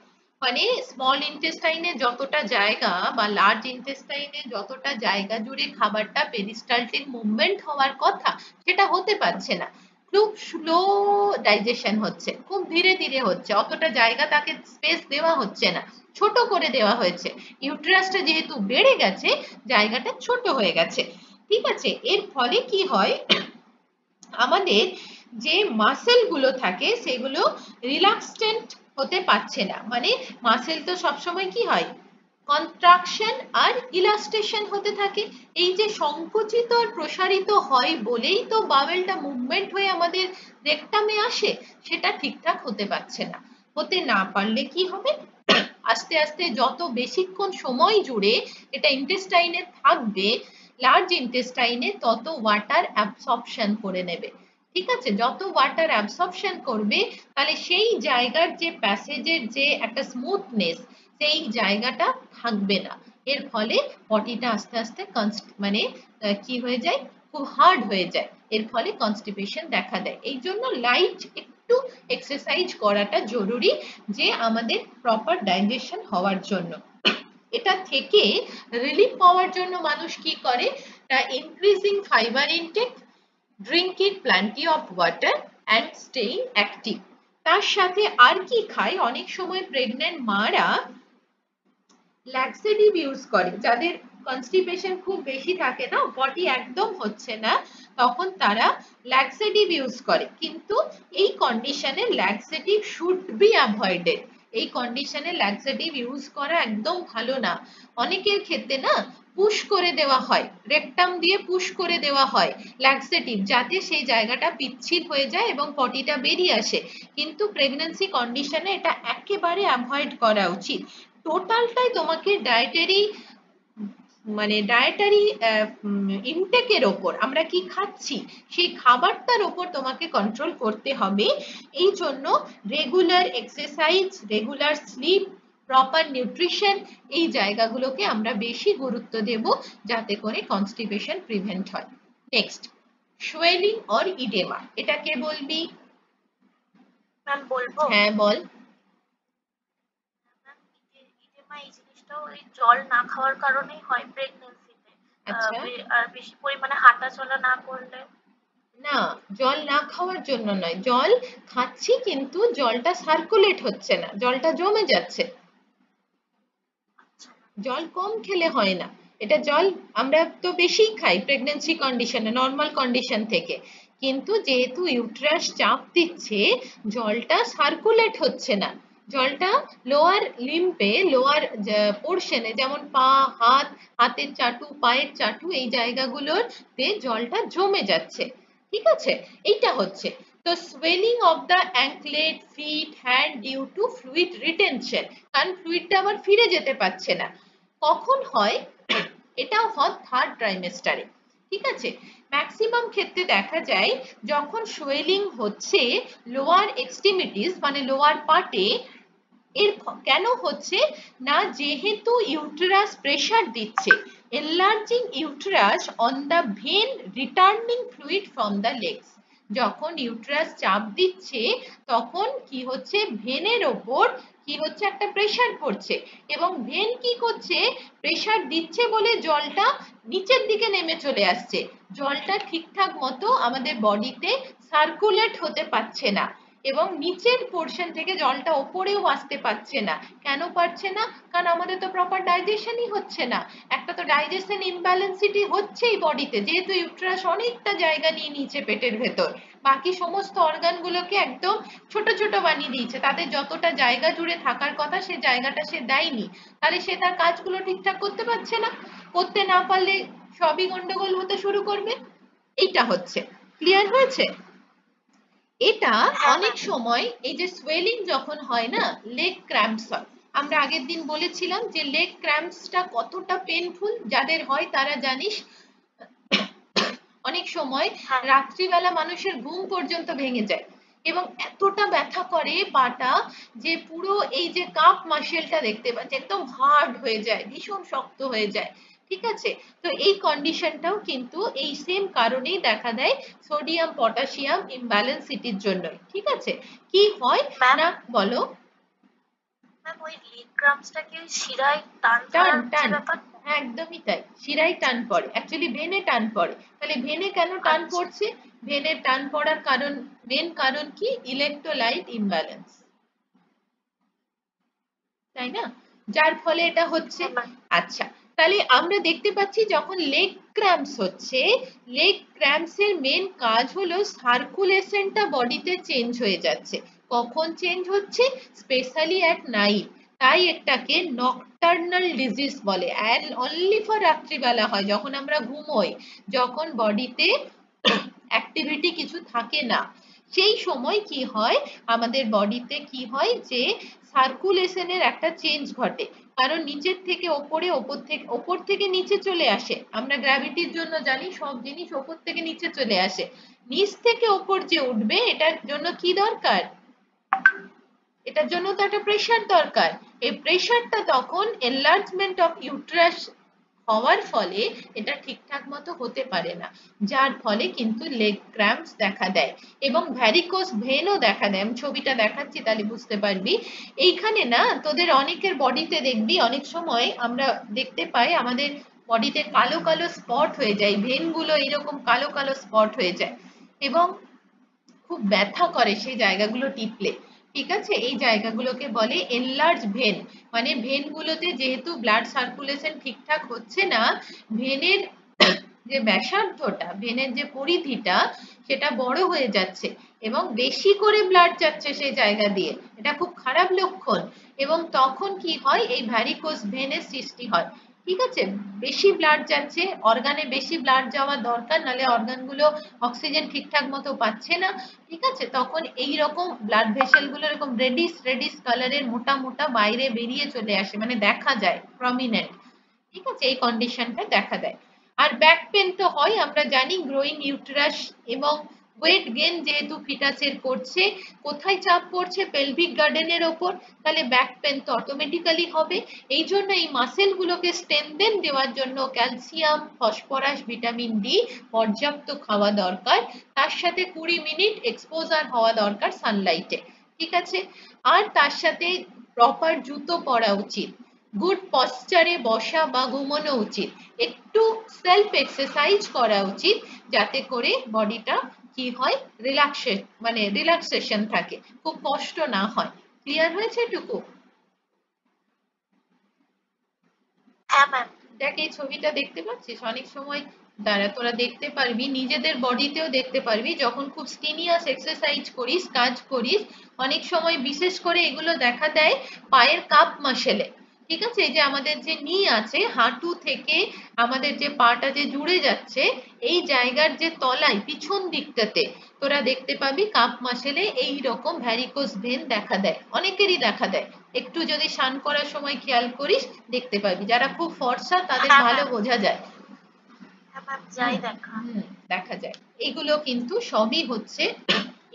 মানে স্মল ইন্টেস্টাইনে যতটা জায়গা বা লার্জ ইন্টেস্টাইনে যতটা জায়গা জুড়ে খাবারটা পেরিস্টালটিক মুভমেন্ট হওয়ার কথা সেটা হতে পারছে না, খুব স্লো ডাইজেশন হচ্ছে, খুব ধীরে ধীরে হচ্ছে, অতটা জায়গা তাকে স্পেস দেওয়া হচ্ছে না, ছোট করে দেওয়া হয়েছে, ইউটেরাসটা যেহেতু বেড়ে গেছে জায়গাটা ছোট হয়ে গেছে। ঠিক আছে, এর ফলে কি হয়, আমাদের যে মাসেল গুলো থাকে সেগুলো রিল্যাক্সেন্ট হতে পারছে না, মানে মাসেল তো সবসময় কি হয়, কন্ট্রাকশন আর ইলাস্ট্রেশন হতে থাকে, এই যে সংকুচিত আর প্রসারিত হয় বলেই তো বাওয়েলটা মুভমেন্ট হয়ে আমাদের রেকটামে আসে, সেটা ঠিকঠাক হতে পারছে না, হতে না পারলে কি হবে, আস্তে আস্তে যত বেশিক্ষণ সময় জুড়ে এটা ইন্টেস্টাইনে থাকবে, লার্জ ইন্টেস্টাইনে তত ওয়াটার অ্যাবসর্পশন করে নেবে। ঠিক আছে, যত ওয়াটার অ্যাবসর্পশন করবে তাহলে সেই জায়গার যে প্যাসেজের যে একটা স্মুথনেস, সেই জায়গাটা থাকবে না, এর ফলে পটিটা আস্তে আস্তে মানে কি হয়ে যায়, খুব হার্ড হয়ে যায়, এর ফলে কনস্টিপেশন দেখা দেয়। এই জন্য লাইট একটু এক্সারসাইজ করাটা জরুরি, যে আমাদের প্রপার ডাইজেশন হওয়ার জন্য। এটা থেকে রিলিফ পাওয়ার জন্য মানুষ কি করে, increasing fibre intake, drinking plenty of water and staying active, তার সাথে আর কি খায়, অনেক সময় প্রেগন্যান্ট মারা ল্যাক্সেটিভ ইউজ করে, যাদের কনস্টিপেশন খুব বেশি থাকে না, পটি একদম হচ্ছে না, তখন তারা ল্যাক্সেটিভ ইউজ করে। কিন্তু এই কন্ডিশনে ল্যাক্সেটিভ শুড বি অ্যাভয়েডেড। এই কন্ডিশনে ল্যাক্সেটিভ ইউজ করা একদম ভালো না। অনেকের ক্ষেত্রে না পুশ করে দেওয়া হয়, রেকটাম দিয়ে পুশ করে দেওয়া হয় ল্যাক্সেটিভ, যাতে সেই জায়গাটা পিচ্ছিল হয়ে যায় এবং পটিটা বেরিয়ে আসে। কিন্তু প্রেগন্যান্সি কন্ডিশনে এটা একেবারে অ্যাভয়েড করা উচিত। টোটালটাই তোমাকে ডায়েটারি ইনটেকের ওপর, আমরা কি খাচ্ছি সেই খাবারটার ওপর তোমাকে কন্ট্রোল করতে হবে। এই জন্য regular exercise, regular sleep, proper nutrition, এই জায়গাগুলোকে আমরা বেশি গুরুত্ব দেব, যাতে করে কনস্টিপেশন প্রিভেন্ট হয়। নেক্সট, সোয়েলিং অর ইডেমা, এটা কে বলবি? ম্যাম বলবো? হ্যাঁ বল। ইডেমা এই জিনিসটাও ওই জল না খাওয়ার কারণেই হয় প্রেগন্যান্সিতে। আচ্ছা, আর বেশি পরিমাণে হাঁটা চলা না করলে? না, জল না খাওয়ার জন্য নয়, জল খাচ্ছি কিন্তু জলটা সার্কুলেট হচ্ছে না, জলটা জমে যাচ্ছে। জল কম খেলে হয় না, এটা জল আমরা তো বেশি খাই প্রেগন্যান্সি কন্ডিশনে, নর্মাল কন্ডিশন থেকে, কিন্তু যেহেতু ইউটেরাস চাপ দিচ্ছে, জলটা সার্কুলেট হচ্ছে না, জলটা লোয়ার লিম্পে, লোয়ার পোর্শনে, যেমন পা, হাত, হাতের চাটু, পায়ের চাটু, এই জায়গাগুলোতে জলটা জমে যাচ্ছে। ঠিক আছে, এইটা হচ্ছে। তো swelling of the anklet, feet, hand due to fluid retention, কারণ ফ্লুইডটা আবার ফিরে যেতে পারছে না। কখন হয়? এটাও হয় থার্ড ট্রাইমেস্টারে। ঠিক আছে, ম্যাক্সিমাম ক্ষেত্রে দেখা যায় যখন সোয়েলিং হচ্ছে লোয়ার এক্সট্রিমিটিস মানে লোয়ার পার্টে। এর কেন হচ্ছে না, যেহেতু ইউটেরাস প্রেসার দিচ্ছে, enlarging uterus on the vein returning fluid from the legs, যখন ইউটেরাস চাপ দিচ্ছে তখন কি হচ্ছে, ভেনের ওপর কি হচ্ছে, একটা প্রেসার পড়ছে, এবং ভেন কি করছে, প্রেসার দিচ্ছে বলে জলটা নিচের দিকে নেমে চলে আসছে, জলটা ঠিকঠাক মতো আমাদের বডিতে সার্কুলেট হতে পারছে না, এবং নিচের পোর্শন থেকে জলটা ওপরেও আসতে পারছে না। কেন পারছে না? কারণ আমাদের তো প্রপার ডাইজেশনই হচ্ছে না। একটা তো ডাইজেশন ইমব্যালেন্সিটি হচ্ছেই বডিতে, যেহেতু ইউটেরাস অনেকটা জায়গা নিয়ে নিচে পেটের ভেতর, বাকি সমস্ত অর্গানগুলোকে একদম ছোট ছোট বানিয়ে দিয়েছে, তাদের যতটা জায়গা জুড়ে থাকার কথা সে জায়গাটা সে দেয়নি, তাহলে সে তার কাজগুলো ঠিকঠাক করতে পারছে না, করতে না পারলে সবই গন্ডগোল হতে শুরু করবে। এইটা হচ্ছে, ক্লিয়ার হয়েছে? এটা অনেক সময় এই যে সোয়েলিং যখন হয় না, লেগ ক্র্যাম্পস হয়। আমরা আগের দিন বলেছিলাম যে লেগ ক্র্যাম্পসটা কতটা পেনফুল, যাদের হয় তারা জানিস। অনেক সময় রাত্রিবেলা মানুষের ঘুম পর্যন্ত ভেঙে যায় এবং এতটা ব্যথা করে পাটা, যে পুরো এই যে কাপ মাসেলটা দেখতে পাচ্ছি একদম হার্ড হয়ে যায়, ভীষণ শক্ত হয়ে যায়। ঠিক আছে, তো এই কন্ডিশনটাও কিন্তু এই সেম কারণেই দেখা দেয়, সোডিয়াম পটাশিয়াম ইমব্যালেন্সিটির জন্য। ঠিক আছে, কি হয় না বলো? ম্যাম ওই লেগ ক্রাম্পসটা কি শিরায় টান টান পড়ার টান, ব্যাপার? হ্যাঁ একদমই তাই, শিরায় টান পড়ে, অ্যাকচুয়ালি ভেনে টান পড়ে। তাহলে ভেনে কেন টান পড়ছে? ভেনে টান পড়ার কারণ, মেন কারণ কি, ইলেকট্রোলাইট ইমব্যালেন্স, তাই না, যার ফলে এটা হচ্ছে। আচ্ছা, তাহলে আমরা দেখতে পাচ্ছি যখন লেগ ক্র্যাম্পস হচ্ছে, লেগ ক্র্যাম্পস এর মেন কাজ হলো সার্কুলেশনটা বডিতে চেঞ্জ হয়ে যাচ্ছে। কখন চেঞ্জ হচ্ছে? স্পেশালি অ্যাট নাইট, তাই এটাকে নকটার্নাল ডিজিজ বলে, অ্যান্ড অনলি ফর রাত্রিবেলা হয়, যখন আমরা ঘুমোই, যখন বডিতে অ্যাক্টিভিটি কিছু থাকে না, সেই সময় কি হয়, আমাদের বডিতে কি হয়, যে সার্কুলেশনের একটা চেঞ্জ ঘটে, কারণ নিচের থেকে ওপরে, ওপর থেকে নিচে চলে আসে। আমরা গ্র্যাভিটির জন্য জানি সব জিনিস ওপর থেকে নিচে চলে আসে, নিচ থেকে ওপর যে উঠবে, এটার জন্য কি দরকার, এটার জন্য তো একটা প্রেসার দরকার। এই প্রেসারটা তখন এনলার্জমেন্ট অফ ইউটেরাস হওয়ার ফলে এটা ঠিকঠাক মতো হতে পারে না, যার ফলে কিন্তু লেগ ক্র্যাম্পস দেখা দেয় এবং ভ্যারিকোস ভেনও দেখা দেয়। আমি ছবিটা দেখাচ্ছি তাহলে বুঝতে পারবি। এইখানে না তোদের অনেকের বডিতে দেখবি, অনেক সময় আমরা দেখতে পাই আমাদের বডিতে কালো কালো স্পট হয়ে যায়, ভেনগুলো এরকম কালো কালো স্পট হয়ে যায় এবং খুব ব্যথা করে সেই জায়গাগুলো টিপলে। ঠিক আছে, এই জায়গাগুলোকে বলে এনলার্জ ভেন, মানে ভেনগুলোতে যেহেতু ব্লাড সার্কুলেশন ঠিকঠাক হচ্ছে না, ভেনের যে ব্যাসার্ধটা, ভেনের যে পরিধিটা সেটা বড় হয়ে যাচ্ছে এবং বেশি করে ব্লাড যাচ্ছে সেই জায়গা দিয়ে, এটা খুব খারাপ লক্ষণ। এবং তখন কি হয়, এই ভ্যারিকোজ ভেনের সৃষ্টি হয়। ঠিক আছে, বেশি ব্লাড যাচ্ছে, অর্গানে বেশি ব্লাড যাওয়া দরকার, নাহলে অর্গানগুলো অক্সিজেন ঠিকঠাক মতো পাচ্ছে না। ঠিক আছে, তখন এই রকম ব্লাড ভেসেল গুলো এরকম রেডিশ রেডিশ কালারের মোটা মোটা বাইরে বেরিয়ে চলে আসে, মানে দেখা যায় প্রমিনেন্ট। ঠিক আছে, এই কন্ডিশনটা দেখা দেয়। আর ব্যাক পেন তো হয়, আমরা জানি গ্রোয়িং ইউটেরাস এবং ওয়েট গেইন যেহেতু ফিটাসের করছে, কোথায় চাপ পড়ছে, পেলভিক গার্ডেনের ওপর, তাহলে ব্যাক পেন তো অটোমেটিক্যালি হবে। এই জন্য এই মাসেল গুলোকে স্ট্রেনথেন দেওয়ার জন্য ক্যালসিয়াম, ফসফরাস, ভিটামিন ডি পর্যাপ্ত খাওয়া দরকার, তার সাথে 20 মিনিট এক্সপোজার হওয়া দরকার সানলাইটে। ঠিক আছে, আর তার সাথে প্রপার জুতো পরা উচিত, গুড পশ্চারে বসা বা ঘুমানো উচিত, একটু সেলফ এক্সারসাইজ করা উচিত, যাতে করে বডিটা কি হয়, রিল্যাক্সেশন থাকে, খুব কষ্ট না হয়। ক্লিয়ার হয়েছে এটুকু? হ্যাঁ ম্যাম। দেখ এই ছবিটা দেখতে পাচ্ছিস, অনেক সময় দ্বারা তোরা দেখতে পারবি, নিজেদের বডিতেও দেখতে পারবি, যখন খুব স্টিনিয়াস এক্সারসাইজ করিস, কাজ করিস, অনেক সময় বিশেষ করে এগুলো দেখা দেয় পায়ের কাপ মাসেলে। ঠিক আছে, এই যে আমাদের যে নি আছে, হাঁটু থেকে আমাদের যে পাটা যে জুড়ে যাচ্ছে, এই জায়গার যে তলায় পিছন দিকটাতে তোরা দেখতে পাবি কাপ মাসেলে এই রকম ভ্যারিকোজ ভেন দেখা দেয়, অনেকেরই দেখা দেয়। একটু যদি স্নান করার সময় খেয়াল করিস দেখতে পাবি, যারা খুব ফর্সা তাদের হ্যাঁ ভালো ম্যাম। বোঝা যায়। হ্যাঁ ম্যাম, যাই দেখা। দেখা যায়। এগুলো কিন্তু সবই হচ্ছে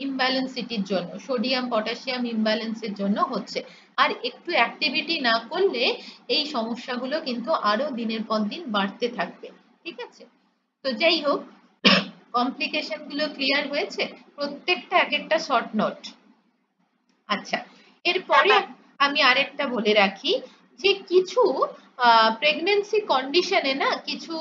ইমব্যালেন্সিটির জন্য, সোডিয়াম পটাশিয়াম ইমব্যালেন্সের জন্য হচ্ছে। আর একটু অ্যাক্টিভিটি না করলে এই সমস্যাগুলো কিন্তু আরো দিনের পর দিন বাড়তে থাকবে। ঠিক আছে, তো যাই হোক, কমপ্লিকেশন গুলো ক্লিয়ার হয়েছে, প্রত্যেকটা এক একটা শর্ট নোট। আচ্ছা, এরপরে আমি আরেকটা বলে রাখি যে কিছু প্রেগন্যান্সি কন্ডিশনে না কিছু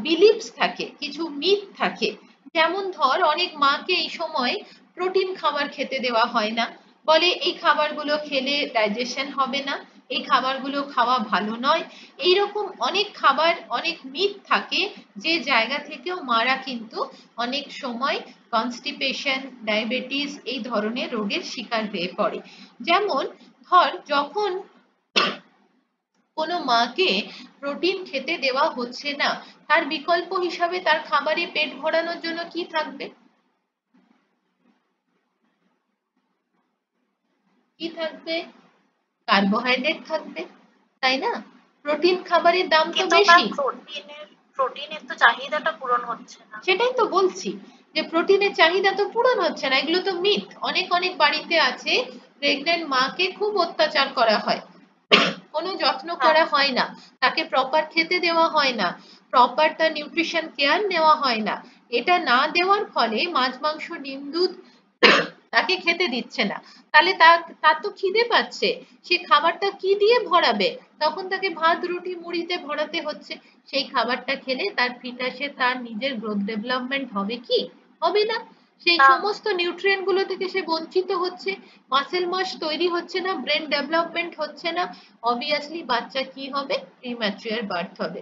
বিলিফস থাকে, কিছু মিথ থাকে। যেমন ধর, অনেক মাকে এই সময় প্রোটিন খাবার খেতে দেওয়া হয় না, বলে এই খাবারগুলো খেলে ডাইজেশন হবে না, এই খাবারগুলো খাওয়া ভালো নয়। এইরকম অনেক খাবার, অনেক মিথ থাকে, যে জায়গা থেকেও মারা কিন্তু অনেক সময় কনস্টিপেশন, ডায়াবেটিস এই ধরনের রোগের শিকার হয়ে পড়ে। যেমন ধর, যখন কোনো মাকে প্রোটিন খেতে দেওয়া হচ্ছে না, তার বিকল্প হিসাবে তার খাবারে পেট ভরানোর জন্য কি থাকবে? কি থাকবে? কার্বোহাইড্রেট থাকবে, তাই না? প্রোটিন খাবারের দাম তো কিন্তু বেশি। ম্যাম প্রোটিনের তো চাহিদাটা পূরণ হচ্ছে না। সেটাই তো বলছি, যে প্রোটিনের চাহিদা তো পূরণ হচ্ছে না, এগুলো তো মিথ। অনেক অনেক বাড়িতে আছে, প্রেগন্যান্ট মাকে খুব অত্যাচার করা হয়, কোনো যত্ন করা হয় না, তাকে প্রপার খেতে দেওয়া হয় না, প্রপার তার নিউট্রিশন কেয়ার নেওয়া হয় না। এটা না দেওয়ার ফলে মাছ, মাংস, ডিম, দুধ তাকে খেতে দিচ্ছে না, তাহলে তার তো খিদে পাচ্ছে, সে খাবারটা কি দিয়ে ভরাবে? তখন তাকে ভাত, রুটি, মুড়িতে ভরাতে হচ্ছে। সেই খাবারটা খেলে তার ফিটাসে তার নিজের গ্রোথ ডেভেলপমেন্ট হবে কি? হবে না। সেই সমস্ত নিউট্রিয়েন্ট গুলো থেকে সে বঞ্চিত হচ্ছে, মাসেল মাস তৈরি হচ্ছে না, ব্রেন ডেভেলপমেন্ট হচ্ছে না। অবভিয়াসলি বাচ্চা কি হবে? প্রিম্যাচুয়ার বার্থ হবে,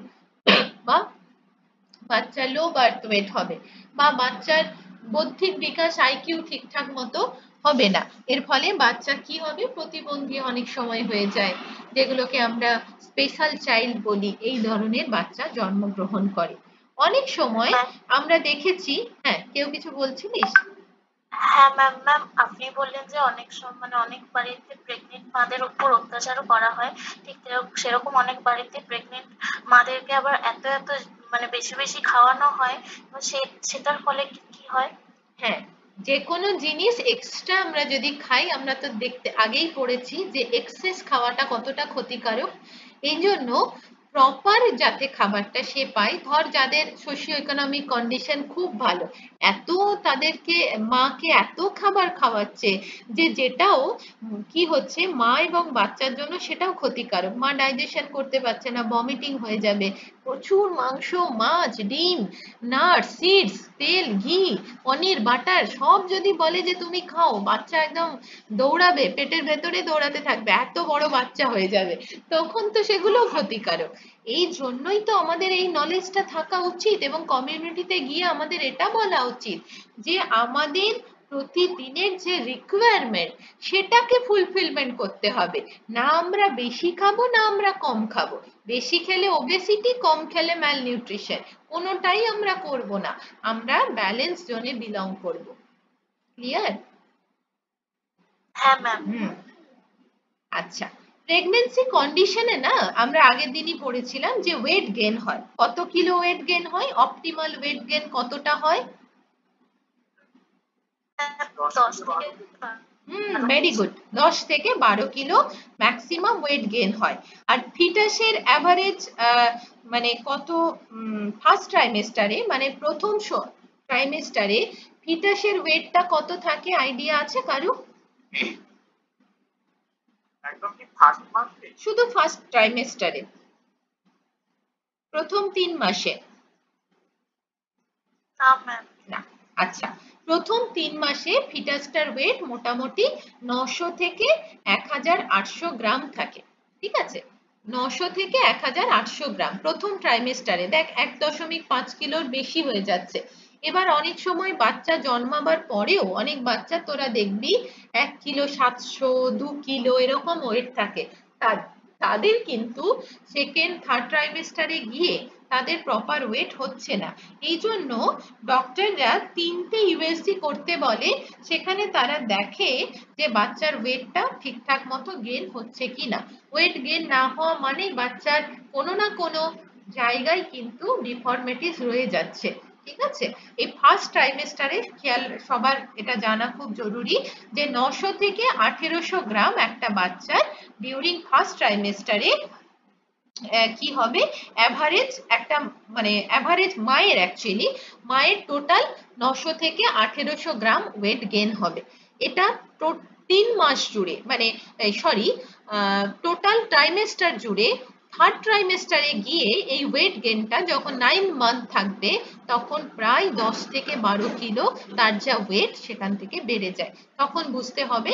বা বাচ্চার লো বার্থ ওয়েট হবে, বা বাচ্চার বৌদ্ধিক বিকাশ, আইকিউ ঠিকঠাক মতো হবে না। এর ফলে বাচ্চা কি হবে? প্রতিবন্ধী অনেক সময় হয়ে যায়, যেগুলোকে আমরা স্পেশাল চাইল্ড বলি। এই ধরনের বাচ্চা জন্মগ্রহণ করে অনেক সময়। আমরা দেখেছি। হ্যাঁ, কেউ কিছু বলছিলিস? হ্যাঁ ম্যাম। আপনি বললেন যে অনেক মানে অনেক বাড়িতে প্রেগনেন্ট মাদের উপর অত্যাচারও করা হয়, ঠিক সেরকম অনেক বাড়িতে প্রেগনেন্ট মাদেরকে আবার এত এত মানে বেশি বেশি খাওয়ানো হয়, সেটার ফলে কি হয়? হ্যাঁ, যে কোনো জিনিস এক্সট্রা আমরা যদি খাই, আমরা তো আগেই পড়েছি যে এক্সেস খাওয়াটা কতটা ক্ষতিকারক। এই জন্য প্রপার যাতে খাবারটা সে পায়, ধর যাদের সোশিও ইকোনমিক কন্ডিশন খুব ভালো, এত তাদেরকে মাকে এত খাবার খাওয়াচ্ছে যে যেটাও কি হচ্ছে মা এবং বাচ্চার জন্য সেটাও ক্ষতিকারক, মা ডাইজেশন করতে পারছে না, ভমিটিং হয়ে যাবে। প্রচুর মাংস, মাছ, ডিম, নাটস, সিডস, তেল, ঘি, পনির, বাটার সব যদি বলে যে তুমি খাও, বাচ্চা একদম দৌড়াবে, পেটের ভেতরে দৌড়াতে থাকবে, এত বড় বাচ্চা হয়ে যাবে, তখন তো সেগুলো ক্ষতিকারক। এই জন্যই তো আমাদের এই নলেজটা থাকা উচিত এবং কমিউনিটিতে গিয়ে আমাদের এটা বলা উচিত যে আমাদের প্রতিদিনের যে রিকোয়ারমেন্ট সেটাকে ফুলফিলমেন্ট করতে হবে, না আমরা বেশি খাবো না আমরা কম খাবো। বেশি খেলে ওবেসিটি, কম খেলে ম্যালনিউট্রিশন, কোনোটাই আমরা করব না, আমরা ব্যালেন্স জোনে বিলং করব। ক্লিয়ার? হ্যাঁ ম্যাম। আচ্ছা, প্রেগন্যান্সি কন্ডিশনে না আমরা আগের দিনই পড়েছিলাম যে ওয়েট গেইন হয়, কত কিলো ওয়েট গেইন হয়, অপটিমাল ওয়েট গেইন কতটা হয়? 10 থেকে ভেরি গুড, 10 থেকে 12 কিলো ম্যাক্সিমাম ওয়েট গেইন হয়। আর ফিটাসের অ্যাভারেজ মানে কত ফার্স্ট ট্রাইমেস্টারে, মানে প্রথম ট্রাইমেস্টারে ফিটাসের ওয়েটটা কত থাকে, আইডিয়া আছে কারো? একদম কি ফার্স্ট মান্থে? শুধু ফার্স্ট ট্রাইমেস্টারে, প্রথম 3 মাসে? না ম্যাম। না। আচ্ছা, প্রথম 3 মাসে ফিটাসটার ওয়েট মোটামুটি 900 থেকে 1800 গ্রাম থাকে, ঠিক আছে? 900 থেকে 1800 গ্রাম প্রথম ট্রাইমেস্টারে, দেখ 1.5 কিলোর বেশি হয়ে যাচ্ছে। এবার অনেক সময় বাচ্চা জন্মাবার পরেও অনেক বাচ্চা তোরা দেখবি 1 কিলো 700, 2 কিলো এরকম ওয়েট থাকে, তাদের কিন্তু সেকেন্ড থার্ড ট্রাইমেস্টারে গিয়ে তাদের প্রপার ওয়েট হচ্ছে না। এই জন্য ডক্টররা 3টে ইউএসজি করতে বলে, সেখানে তারা দেখে যে বাচ্চার ওয়েটটা ঠিকঠাক মতো গেইন হচ্ছে কিনা। ওয়েট গেইন না হওয়া মানে বাচ্চার কোনো না কোনো জায়গায় কিন্তু ডিফর্মিটিস রয়ে যাচ্ছে, ঠিক আছে? এই ফার্স্ট ট্রাইমেস্টারে খেয়াল সবার এটা জানা খুব জরুরি যে 900 থেকে 1800 গ্রাম একটা বাচ্চার ডিউরিং ফার্স্ট ট্রাইমেস্টারে কি হবে, এভারেজ একটা, মানে এভারেজ মায়ের, অ্যাকচুয়ালি মায়ের টোটাল 900 থেকে 1800 গ্রাম ওয়েট গেইন হবে। এটা 3 মাস জুড়ে, মানে সরি টোটাল ট্রাইমেস্টার জুড়ে। থার্ড ট্রাইমেস্টারে গিয়ে এই ওয়েট গেইনটা যখন 9 মান্থ থাকবে তখন প্রায় 10 থেকে 12 কিলো তার যা ওয়েট সেখান থেকে বেড়ে যায়, তখন বুঝতে হবে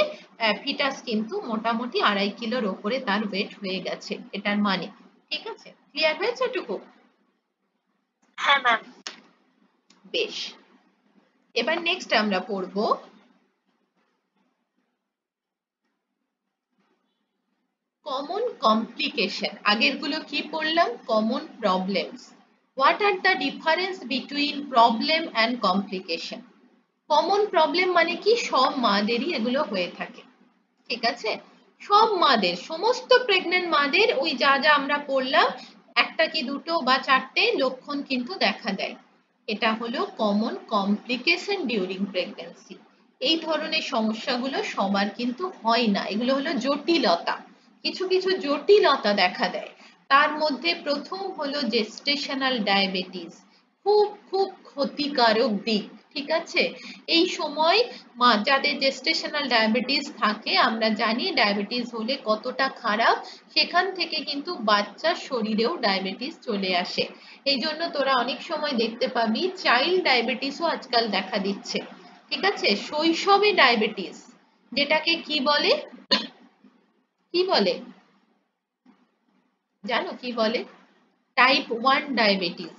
ফিটাস কিন্তু মোটামুটি 2.5 কিলোর ওপরে তার ওয়েট হয়ে গেছে, এটার মানে। ঠিক আছে, ক্লিয়ার হয়েছে এটুকু? হ্যাঁ ম্যাম। বেশ, এবার নেক্সট আমরা পড়ব কমন কমপ্লিকেশন। আগের গুলো কি পড়লাম? Common problems. What are the difference between problem and complication? Common problem মানে কি, সব মাদেরই এগুলো হয়ে থাকে, ঠিক আছে? সব মাদের, সমস্ত প্রেগন্যান্ট মাদের ওই যা যা আমরা পড়লাম, একটা কি দুটো বা চারটে লক্ষণ কিন্তু দেখা দেয়। এটা হলো কমন কমপ্লিকেশন ডিউরিং প্রেগন্যান্সি। এই ধরনের সমস্যাগুলো সবার কিন্তু হয় না, এগুলো হলো জটিলতা, কিছু কিছু জটিলতা দেখা দেয়। তার মধ্যে প্রথম হলো জেস্টেশনাল ডায়াবেটিস, খুব খুব ক্ষতিকারক দিক, ঠিক আছে? এই সময় যাদের জেস্টেশনাল ডায়াবেটিস থাকে, আমরা জানি ডায়াবেটিস হলে কতটা খারাপ, সেখান থেকে কিন্তু বাচ্চার শরীরেও ডায়াবেটিস চলে আসে। এই জন্য তোরা অনেক সময় দেখতে পাবি চাইল্ড ডায়াবেটিসও আজকাল দেখা দিচ্ছে, ঠিক আছে? শৈশবে ডায়াবেটিস, যেটাকে কি বলে, কি বলে জানো কি বলে? Type 1 diabetes.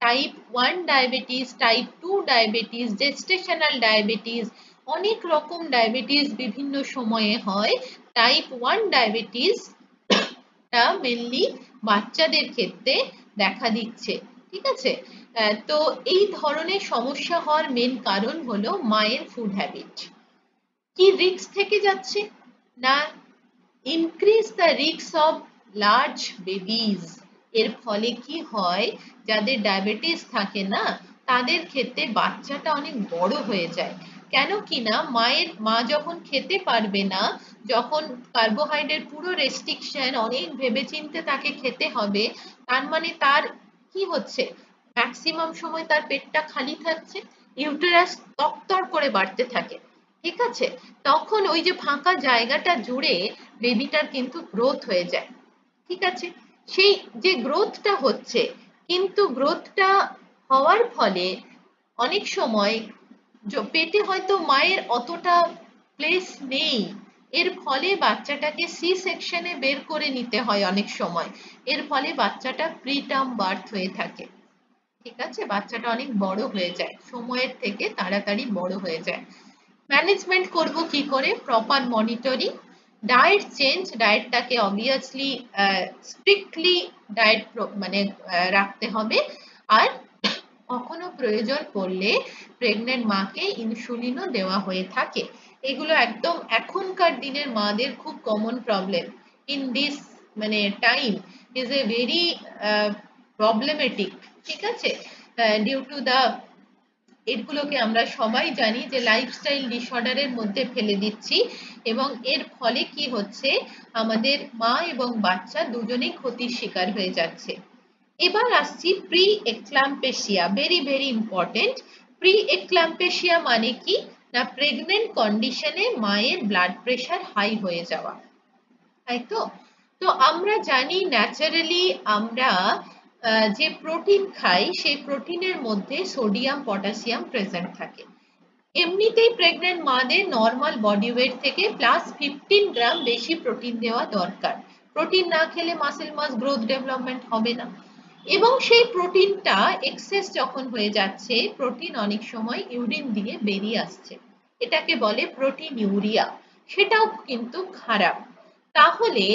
Type 1 diabetes, type 2 diabetes, gestational diabetes, অনেক রকম ডায়াবেটিস বিভিন্ন সময়ে হয়। টাইপ 1 ডায়াবেটিস টা মেনলি বাচ্চাদের ক্ষেত্রে দেখা দিচ্ছে, ঠিক আছে? তো এই ধরনের সমস্যা হওয়ার মেন কারণ হলো মায়ের ফুড হ্যাবিট। কি রিস্ক থেকে যাচ্ছে না, increase the risk of large babies. এর ফলে কি হয়, যাদের ডায়াবেটিস থাকে না তাদের ক্ষেত্রে বাচ্চাটা অনেক বড় হয়ে যায়, কেন কিনা মা যখন খেতে পারবে না, যখন কার্বোহাইড্রেট পুরো রেস্ট্রিকশন, অনেক ভেবেচিন্তে তাকে খেতে হবে, তার মানে তার কি হচ্ছে, ম্যাক্সিমাম সময় তার পেটটা খালি থাকছে, ইউটেরাস তরতর করে বাড়তে থাকে, ঠিক আছে, তখন ওই যে ফাঁকা জায়গাটা জুড়ে বেবিটার কিন্তু গ্রোথ হয়ে যায়, ঠিক আছে, সেই যে গ্রোথটা হচ্ছে, কিন্তু গ্রোথটা হওয়ার ফলে অনেক সময় পেটে হয়তো মায়ের অতটা প্লেস নেই, এর ফলে বাচ্চাটাকে সি সেকশনে বের করে নিতে হয় অনেক সময়, এর ফলে বাচ্চাটা প্রিটার্ম বার্থ হয়ে থাকে, ঠিক আছে, বাচ্চাটা অনেক বড় হয়ে যায়, সময়ের থেকে তাড়াতাড়ি বড় হয়ে যায়। ম্যানেজমেন্ট করব কি করে, প্রপার মনিটরিং, ডায়েট চেঞ্জ, ডায়েটটাকে অবভিয়াসলি স্ট্রিক্টলি ডায়েট মানে রাখতে হবে, আর কখনো প্রয়োজন পড়লে প্রেগনেন্ট মাকে ইনসুলিনও দেওয়া হয়ে থাকে। এগুলো একদম এখনকার দিনের মাদের খুব কমন প্রবলেম, ইন দিস মানে time is a very problematic, ঠিক আছে, ডিউ টু দা, এগুলোকে আমরা সবাই জানি যে লাইফস্টাইল ডিসঅর্ডারের মধ্যে ফেলে দিচ্ছি, এবং এর ফলে কি হচ্ছে, আমাদের মা এবং বাচ্চা দুজনেই ক্ষতির শিকার হয়ে যাচ্ছে। এবার আসছি preeclampsia, very very important. Preeclampsia মানে কি না, প্রেগনেন্ট কন্ডিশনে মায়ের ব্লাড প্রেশার হাই হয়ে যাওয়া, তাই তো। তো আমরা জানি ন্যাচারালি আমরা যে প্রোটিন খাই, সেই প্রোটিনের মধ্যে সোডিয়াম পটাশিয়াম প্রেজেন্ট থাকে, এমনিতেই প্রেগনেন্ট মাদের নর্মাল বডি ওয়েট থেকে +15 গ্রাম বেশি প্রোটিন দেওয়া দরকার, প্রোটিন না খেলে মাসেল মাস গ্রোথ ডেভেলপমেন্ট হবে না, এবং সেই প্রোটিনটা এক্সেস যখন হয়ে যাচ্ছে, প্রোটিন অনেক সময় ইউরিন দিয়ে বেরিয়ে আসছে, এটাকে বলে প্রোটিন ইউরিয়া, সেটাও কিন্তু খারাপ। তাহলে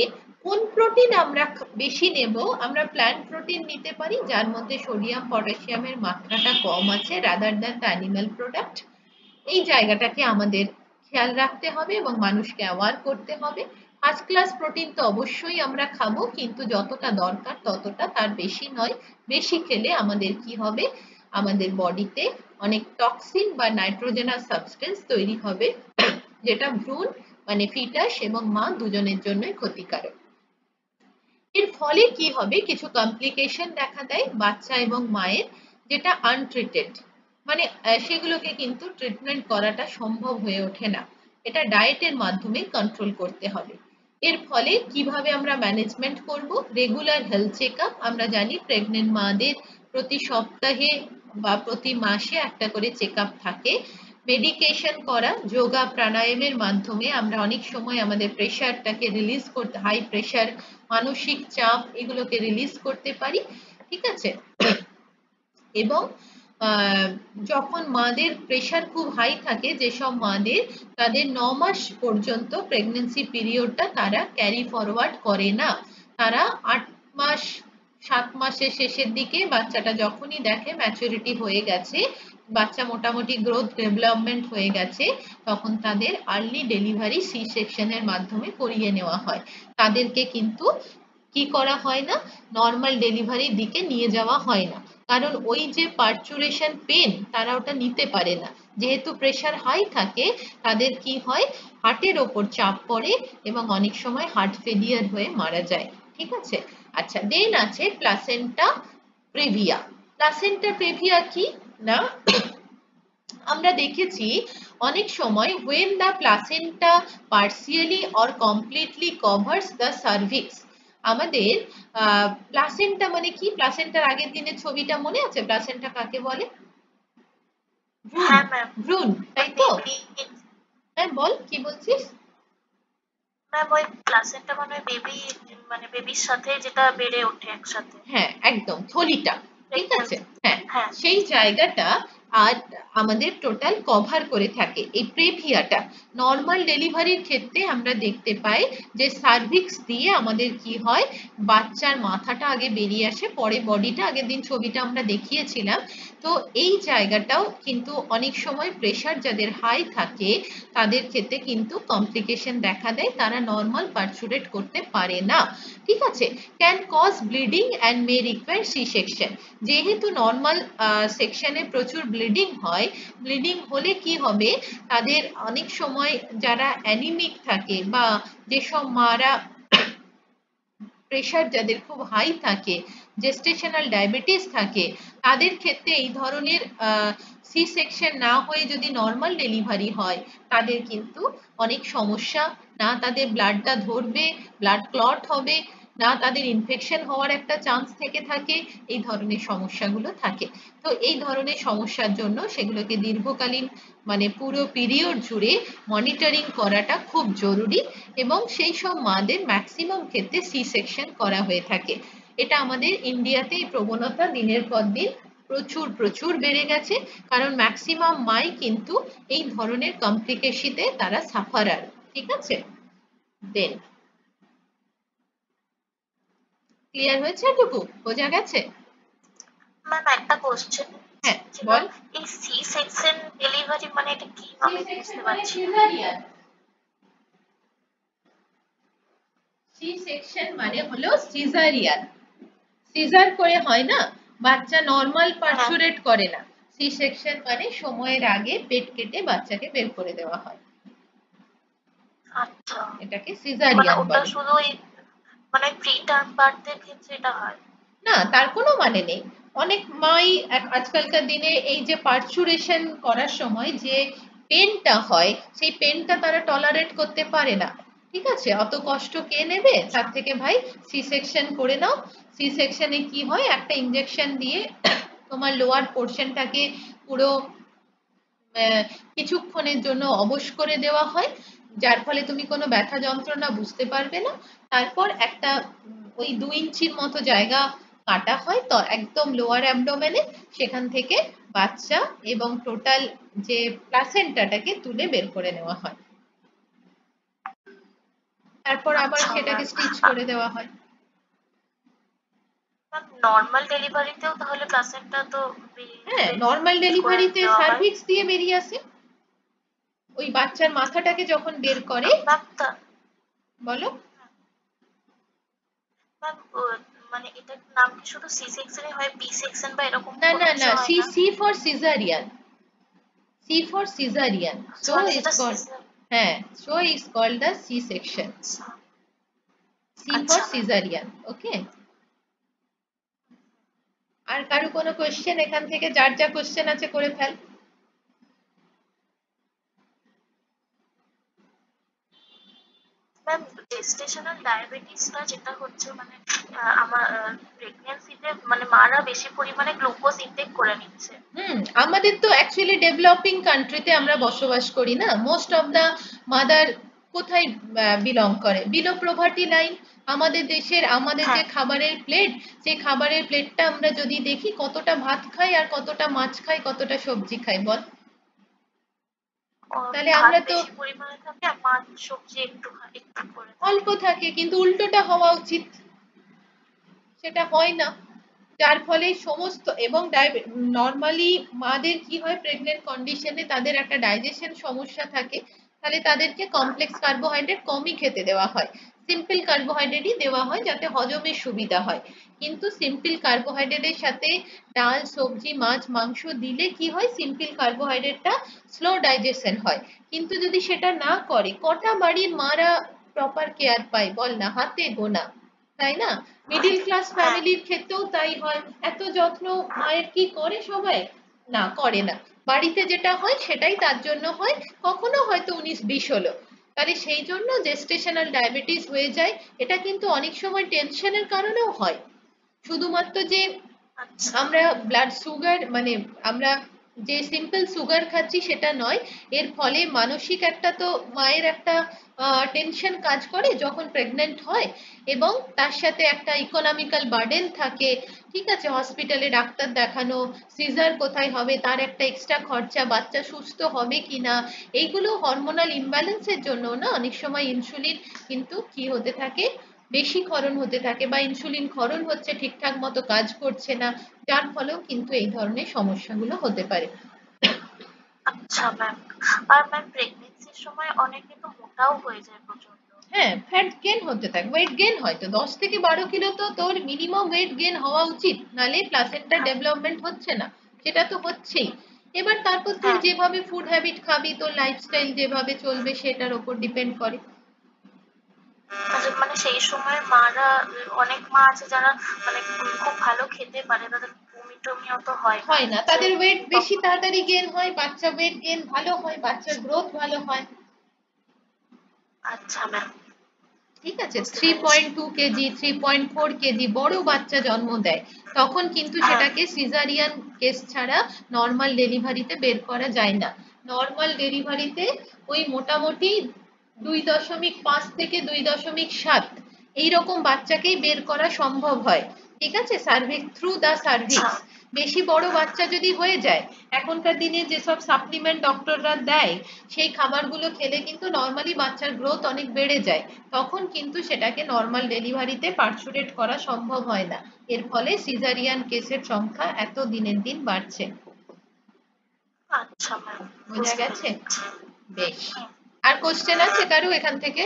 কোন প্রোটিন আমরা বেশি নেব, আমরা প্ল্যান্ট প্রোটিন নিতে পারি যার মধ্যে সোডিয়াম পটাশিয়ামের মাত্রাটা কম আছে rather than the animal product, এই জায়গাটাকে আমাদের খেয়াল রাখতে হবে এবং মানুষকে অ্যাওয়ার করতে হবে। ফার্স্ট ক্লাস প্রোটিন তো অবশ্যই আমরা খাবো, কিন্তু যতটা দরকার ততটা, তার বেশি নয়, বেশি খেলে আমাদের কি হবে, আমাদের বডিতে অনেক টক্সিন বা নাইট্রোজেনাস সাবস্টেন্স তৈরি হবে, যেটা ভ্রূণ মানে ফিটাস এবং মা দুজনের জন্যই ক্ষতিকারক। এর ফলে কি হবে, কিছু কমপ্লিকেশন দেখা দেয় বাচ্চা এবং মায়ের, যেটা আনট্রিটেড, মানে সেগুলোকে কিন্তু ট্রিটমেন্ট করাটা সম্ভব হয়ে ওঠে না, এটা ডায়েটের মাধ্যমে কন্ট্রোল করতে হবে। এর ফলে কিভাবে আমরা ম্যানেজমেন্ট করব, রেগুলার হেলথ চেকআপ, আমরা জানি প্রেগনেন্ট মাদের প্রতি সপ্তাহে বা প্রতি মাসে একটা করে চেকআপ থাকে, মেডিকেশন করা, যোগা প্রাণায়ামের মাধ্যমে আমরা অনেক সময় আমাদের প্রেশারটাকে রিলিজ করতে, হাই প্রেশার, মানসিক চাপ, এগুলোকে রিলিজ করতে পারি, ঠিক আছে, এবং যখন মাদের প্রেশার খুব হাই থাকে, যেসব মাদের, তাদের 9 মাস পর্যন্ত প্রেগন্যান্সি পিরিয়ডটা তারা ক্যারি ফরওয়ার্ড করে না, তারা 8 মাস 7 মাসের শেষের দিকে বাচ্চাটা যখনই দেখে ম্যাচুরিটি হয়ে গেছে, বাচ্চা মোটামুটি গ্রোথ ডেভেলপমেন্ট হয়ে গেছে, তখন তাদের আর্লি ডেলিভারি সি সেকশনের মাধ্যমে করিয়ে নেওয়া হয়, তাদেরকে কিন্তু কি করা হয় না, নর্মাল ডেলিভারির দিকে নিয়ে যাওয়া হয় না, কারণ ওই যে পার্চুরেশন পেন তারা ওটা নিতে পারে না, যেহেতু প্রেশার হাই থাকে, তাদের কি হয়, হার্টের ওপর চাপ পড়ে এবং অনেক সময় হার্ট ফেলিয়ার হয়ে মারা যায়, ঠিক আছে। আচ্ছা, দেন আছে প্লাসেন্টা প্রেভিয়া। প্লাসেন্টা প্রেভিয়া কি না, আমরা দেখেছি অনেক সময় when the placenta partially or completely covers the cervix, আমাদের প্লাসেন্টা মানে কি, প্লাসেন্টার আগের দিনের ছবিটা মনে আছে, প্লাসেন্টা কাকে বলে, ভ্রূণ, তাই তো, হ্যাঁ বল কি বলছিস। ম্যাম ওই প্লাসেন্টা মানে বেবি, মানে বেবির সাথে যেটা বেড়ে ওঠে একসাথে, হ্যাঁ একদম থলিটা, ঠিক আছে, হ্যাঁ সেই জায়গাটা আর আমাদের টোটাল কভার করে থাকে এই প্রেভিয়াটা। নর্মাল ডেলিভারির ক্ষেত্রে আমরা দেখতে পাই যে সার্ভিক্স দিয়ে আমাদের কি হয়, বাচ্চার মাথাটা আগে বেরিয়ে আসে, পরে বডিটা, আগের দিন ছবিটা আমরা দেখিয়েছিলাম, তো এই জায়গাটাও কিন্তু অনেক সময় প্রেশার যাদের হাই থাকে তাদের ক্ষেত্রে কিন্তু কমপ্লিকেশন দেখা দেয়, তারা নর্মাল পার্চুরেট করতে পারে না, ঠিক আছে, can cause bleeding and may require C section, যেহেতু নর্মাল সেকশনে প্রচুর ব্লিডিং ব্লিডিং হয়, ব্লিডিং হলে কি হবে, তাদের অনেক সময় যারা অ্যানিমিক থাকে বা যেসব মারা প্রেশার যাদের খুব হাই থাকে, জেস্টেশনাল ডায়াবেটিস থাকে, তাদের ক্ষেত্রে এই ধরনের সি সেকশন না হয়ে যদি নর্মাল ডেলিভারি হয়, তাদের কিন্তু অনেক সমস্যা, না তাদের ব্লাডটা ধরবে, ব্লাড ক্লট হবে, না তাদের ইনফেকশন হওয়ার একটা চান্স থেকে থাকে, এই ধরনের সমস্যাগুলো থাকে। তো এই ধরনের সমস্যার জন্য সেগুলোকে দীর্ঘকালীন মানে পুরো পিরিয়ড জুড়ে মনিটরিং করাটা খুব জরুরি, এবং সেই সব মাদের ম্যাক্সিমাম ক্ষেত্রে সি সেকশন করা হয়ে থাকে। এটা আমাদের ইন্ডিয়াতে এই প্রবণতা দিনের পর দিন প্রচুর প্রচুর বেড়ে গেছে, কারণ ম্যাক্সিমাম মাই কিন্তু এই ধরনের কমপ্লিকেশিতে তারা সাফারার। ঠিক আছে, দেন ক্লিয়ার হয়েছে? এটুকু বোঝা গেছে? ম্যাম একটা কোশ্চেন হ্যাঁ ছিল, বল। এই সি সেকশন ডেলিভারি মানে এটা কি, আমি বুঝতে পারছি না। সিজারিয়ান। সি সেকশন মানে হলো সিজারিয়ান, সিজার করে হয় না, বাচ্চা নর্মাল পার্চুরেট করে না। সি সেকশন মানে সময়ের আগে পেট কেটে বাচ্চাকে বের করে দেওয়া হয়, আচ্ছা, এটাকে মানে সিজারিয়ান ওটা বলে। শুধু মানে প্রি টার্ম বার্থের ক্ষেত্রে এটা হয়? না, তার কোনো মানে নেই। অনেক মাই আজকালকার দিনে এই যে পার্চুরেশন করার সময় যে পেনটা হয়, সেই পেনটা তারা টলারেট করতে পারে না। ঠিক আছে, অত কষ্ট কে নেবে, তার থেকে ভাই সি সেকশন করে নাও। সি সেকশনে কি হয়, একটা ইনজেকশন দিয়ে তোমার লোয়ার পোর্শনটাকে পুরো কিছুক্ষণের জন্য অবশ করে দেওয়া হয়, যার ফলে তুমি কোনো ব্যথা যন্ত্রণা বুঝতে পারবে না। তারপর একটা ওই 2 ইঞ্চির মতো জায়গা কাটা হয় তো একদম লোয়ার অ্যাবডোমেনে, সেখান থেকে বাচ্চা এবং টোটাল যে প্লাসেন্টাটাকে তুলে বের করে নেওয়া হয়, তারপর আবার আচ্ছা সেটাকে ম্যাম, স্টিচ করে দেওয়া হয়। নর্মাল ডেলিভারিতেও তাহলে প্লাসেন্টা তো হ্যাঁ, নর্মাল করে ডেলিভারিতে দেওয়া হয়? সার্ভিক্স দিয়ে বেরিয়ে আসে, ওই বাচ্চার মাথাটাকে যখন বের করে। ম্যাম বলো। ম্যাম মানে এটার নাম কি শুধু সি সেকশনই হয়, বি সেকশন বা এরকম না কোনো না কিছু না, হয় সি না? C for caesarean, C for cesarean. আচ্ছা, So মানে is যেটা called, হ্যাঁ, so is called the C-section. C for আচ্ছা ম্যাম। cesarean. Okay. আর কারো কোনো কোশ্চেন এখান থেকে, যার যা কোশ্চেন আছে করে ফেল। ম্যাম জেস্টেশনাল ডায়াবেটিসটা যেটা হচ্ছে মানে আমার প্রেগন্যান্সিতে মানে মারা বেশি পরিমাণে গ্লুকোজ ইনটেক করে নিচ্ছে। আমাদের তো অ্যাকচুয়ালি ডেভেলপিং কান্ট্রিতে আমরা বসবাস করি না, মোস্ট অফ দা মাদার কোথায় বিলং করে, বিলো প্রভার্টি লাইন। আমাদের দেশের আমাদের যে হ্যাঁ, খাবারের প্লেট, সেই খাবারের প্লেটটা আমরা যদি দেখি কতটা ভাত খাই আর কতটা মাছ খাই, কতটা সবজি খাই বল। তাহলে ভাত আমরা তো বেশি পরিমাণে থাকে আর মাছ সবজি একটু একটু করে অল্প থাকে। থাকে, কিন্তু উল্টোটা হওয়া উচিত, সেটা হয় না। যার ফলে সমস্ত, এবং নর্মালি মাদের কি হয়, প্রেগনেন্ট কন্ডিশনে তাদের একটা ডাইজেশন সমস্যা থাকে, তাহলে তাদেরকে কমপ্লেক্স কার্বোহাইড্রেট কমই খেতে দেওয়া হয়, সিম্পল কার্বোহাইড্রেটই দেওয়া হয় যাতে হজমের সুবিধা হয়। কিন্তু সিম্পল কার্বোহাইড্রেটের সাথে ডাল সবজি মাছ মাংস দিলে কি হয়, সিম্পল কার্বোহাইড্রেটটা স্লো ডাইজেশন হয়। কিন্তু যদি সেটা না করে, কটা বাড়ির মারা প্রপার কেয়ার পায় বল না, হাতে গোনা, তাই না? মিডিল ক্লাস হ্যাঁ, ফ্যামিলির ক্ষেত্রেও তাই হয়। এত যত্ন মায়ের কি করে সবাই? না, করে না। বাড়িতে যেটা হয় সেটাই তার জন্য হয়, কখনো হয়তো 19-20 হলো, তাহলে সেই জন্য জেস্টেশনাল ডায়াবেটিস হয়ে যায়। এটা কিন্তু অনেক সময় টেনশনের কারণেও হয়। শুধুমাত্র যে আচ্ছা আমরা ব্লাড সুগার মানে আমরা যে সিম্পল সুগার খাচ্ছি সেটা নয়, এর ফলে মানসিক একটা তো মায়ের একটা টেনশন কাজ করে যখন প্রেগনেন্ট হয়, এবং তার সাথে একটা ইকোনমিক্যাল বার্ডেন থাকে। ঠিক আছে, হসপিটালে ডাক্তার দেখানো, সিজার কোথায় হবে তার একটা এক্সট্রা খরচা, বাচ্চা সুস্থ হবে কিনা, এইগুলো হরমোনাল ইমব্যালেন্সের জন্য না অনেক সময় ইনসুলিন কিন্তু কি হতে থাকে, বেশি ক্ষরণ হতে থাকে, বা ইনসুলিন ক্ষরণ হচ্ছে ঠিকঠাক মতো কাজ করছে না, যার ফলেও কিন্তু এই ধরনের সমস্যাগুলো হতে পারে। আচ্ছা ম্যাম, আর ম্যাম প্রেগনেন্সির সময় অনেকে তো মোটাও হয়ে যায় প্রচন্ড। হ্যাঁ, ফ্যাট গেন হতে থাকে, ওয়েট গেন হয় তো 10 থেকে 12 কিলো তো তোর মিনিমাম ওয়েট গেন হওয়া উচিত, নালে প্লাসেন্টার ডেভেলপমেন্ট হচ্ছে না, সেটা তো হচ্ছেই। এবার তারপর তুই হ্যাঁ যেভাবে ফুড হ্যাবিট খাবি, তোর লাইফস্টাইল যেভাবে চলবে সেটার উপর ডিপেন্ড করে। আচ্ছা, মানে সেই সময় মারা, অনেক মা আছে যারা মানে খুব ভালো খেতে পারে, তাদের বমি টমি অত হয় না, হয় না, যে তাদের ওয়েট বেশি তখন। তাড়াতাড়ি গেইন হয়, বাচ্চা ওয়েট গেইন ভালো হয়, বাচ্চার গ্রোথ ভালো হয়। আচ্ছা ম্যাম, ঠিক আছে, বুঝতে পেরেছি। 3.2 কেজি 3.4 কেজি বড় বাচ্চা জন্ম দেয়, তখন কিন্তু হ্যাঁ। সেটাকে সিজারিয়ান কেস ছাড়া নর্মাল ডেলিভারিতে বের করা যায় না। নর্মাল ডেলিভারিতে ওই মোটামুটি 2.5 থেকে 2.7 এইরকম বাচ্চাকেই বের করা সম্ভব হয়। ঠিক আছে, সার্ভিক্স থ্রু দা আচ্ছা। সার্ভিক্স। বেশি বড় বাচ্চা যদি হয়ে যায়, এখনকার দিনে যেসব সাপ্লিমেন্ট ডক্টররা দেয় সেই খাবারগুলো খেলে কিন্তু নর্মালি বাচ্চার গ্রোথ অনেক বেড়ে যায়, তখন কিন্তু সেটাকে নর্মাল ডেলিভারিতে পার্সুরেট করা সম্ভব হয় না। এর ফলে সিজারিয়ান কেসের সংখ্যা এত দিনের দিন বাড়ছে। আচ্ছা ম্যাম, বোঝা বুঝতে গেছে? পেরেছি। বেশ। হুম। আর কোশ্চেন আছে কারো এখান থেকে?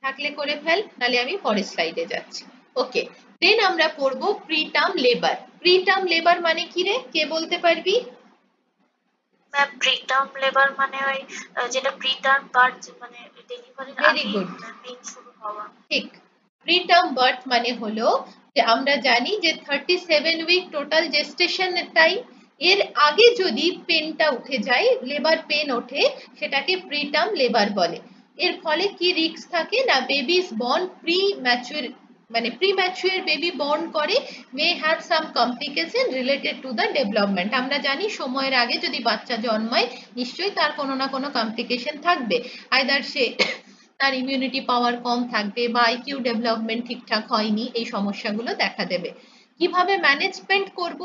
থাকলে করে ফেল, নালে আমি পরের স্লাইডে যাচ্ছি। ওকে, দেন আমরা পড়বো প্রিটার্ম লেবার। প্রিটার্ম লেবার মানে কি রে, কে বলতে পারবি? ম্যাম, প্রিটার্ম লেবার মানে ওই যেটা প্রিটার্ম বার্থ, মানে ডেলিভারির ভেরি আগেই গুড, পেইন শুরু হওয়া। ঠিক। প্রিটার্ম বার্থ মানে হলো যে আমরা জানি যে 37 উইক টোটাল জেস্টেশনের টাইম, এর আগে যদি পেনটা উঠে যায়, লেবার পেন ওঠে, সেটাকে প্রিটার্ম লেবার বলে। এর ফলে কি রিস্ক থাকে না, বেবিস বর্ন প্রি ম্যাচুর, মানে প্রিম্যাচুয়ার বেবি বর্ন করে, may have some complication related to the development. আমরা জানি সময়ের আগে যদি বাচ্চা জন্মায় নিশ্চয়ই তার কোনো না কোনো কমপ্লিকেশন থাকবে, আইদার সে তার ইমিউনিটি পাওয়ার কম থাকবে বা আইকিউ ডেভেলপমেন্ট ঠিকঠাক হয়নি, এই সমস্যাগুলো দেখা দেবে। কিভাবে ম্যানেজমেন্ট করব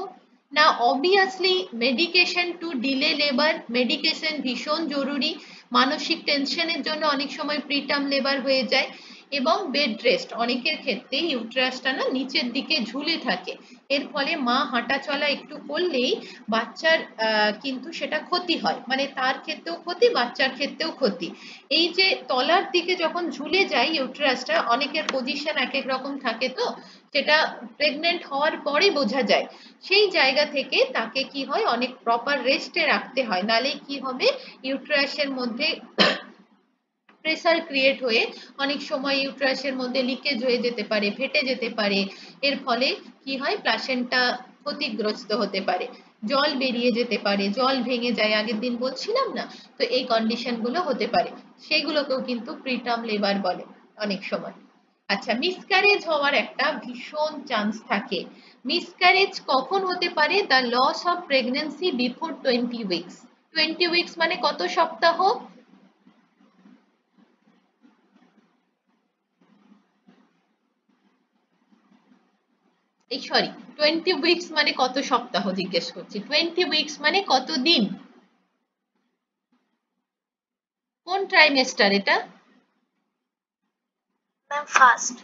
না, obviously medication two delay labour, medication ভীষণ জরুরি। মানসিক টেনশনের জন্য অনেক সময় প্রিটার্ম লেবার হয়ে যায়। এবং বেড রেস্ট, অনেকের ক্ষেত্রে ইউট্রাসটা না নিচের দিকে ঝুলে থাকে, এর ফলে মা হাঁটা চলা একটু করলেই বাচ্চার কিন্তু সেটা ক্ষতি হয়, মানে তার ক্ষেত্রেও ক্ষতি, বাচ্চার ক্ষেত্রেও ক্ষতি। এই যে তলার দিকে যখন ঝুলে যায় ইউট্রাসটা, অনেকের পজিশন এক এক রকম থাকে, তো সেটা প্রেগনেন্ট হওয়ার পরে বোঝা যায়। সেই জায়গা থেকে তাকে কি হয়, অনেক প্রপার রেস্টে রাখতে হয়, নালে কি হবে, ইউট্রাসের মধ্যে প্রেসার ক্রিয়েট হয়ে অনেক সময় ইউট্রাসের মধ্যে লিকেজ হয়ে যেতে পারে, ফেটে যেতে পারে। এর ফলে কি হয়, প্লাসেন্টা ক্ষতিগ্রস্ত হতে পারে, জল বেরিয়ে যেতে পারে, জল ভেঙে যায়, আগের দিন বলছিলাম না, তো এই কন্ডিশন গুলো হতে পারে, সেগুলোকেও কিন্তু প্রিটার্ম লেবার বলে অনেক সময়। আচ্ছা, মিসক্যারেজ হওয়ার একটা ভীষণ চান্স থাকে। মিসক্যারেজ কখন হতে পারে, the loss of pregnancy before 20 weeks. 20 weeks মানে কত সপ্তাহ? এই সরি, 20 উইকস মানে কত সপ্তাহ জিজ্ঞেস করছি, 20 উইকস মানে কত দিন, কোন ট্রাইমেস্টার এটা? Ma'am first.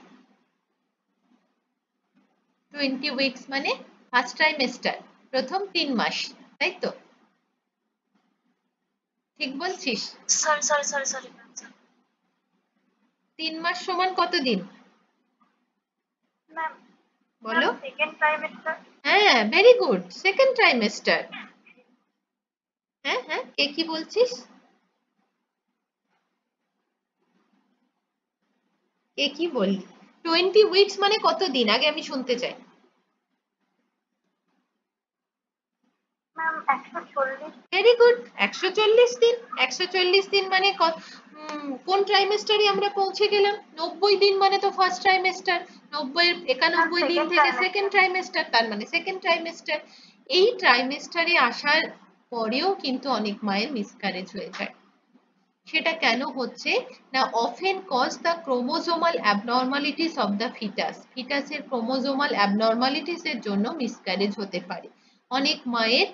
20 উইকস মানে ফার্স্ট ট্রাইমেস্টার, প্রথম 3 মাস, তাই তো? ঠিক বলছিস? Sorry sorry sorry sorry ma'am. 3 মাস সমান কত দিন ম্যাম, বলো? Second trimester. হ্যাঁ, ভেরি গুড, সেকেন্ড ট্রাইমেস্টার। হ্যাঁ হ্যাঁ, কে কি বলছিস, কে কি বললি? 20 উইকস মানে কত দিন আগে আমি শুনতে চাই। ম্যাম 140। ভেরি গুড, 140 দিন। 140 দিন মানে কোন ট্রাইমেস্টারে আমরা পৌঁছে গেলাম? 90 দিন মানে তো ফার্স্ট ট্রাইমেস্টার, 90 91 দিন থেকে সেকেন্ড ট্রাইমেস্টার, তার মানে সেকেন্ড ট্রাইমেস্টার। এই ট্রাইমেস্টারে আসার পরেও কিন্তু অনেক মায়ের মিসক্যারেজ হয়ে যায়। সেটা কেন হচ্ছে না, often cause the chromosomal abnormalities of the foetus, ফিটাসের ক্রোমোজোমাল অ্যাবনর্মালিটিস এর জন্য মিসক্যারেজ হতে পারে। অনেক মায়ের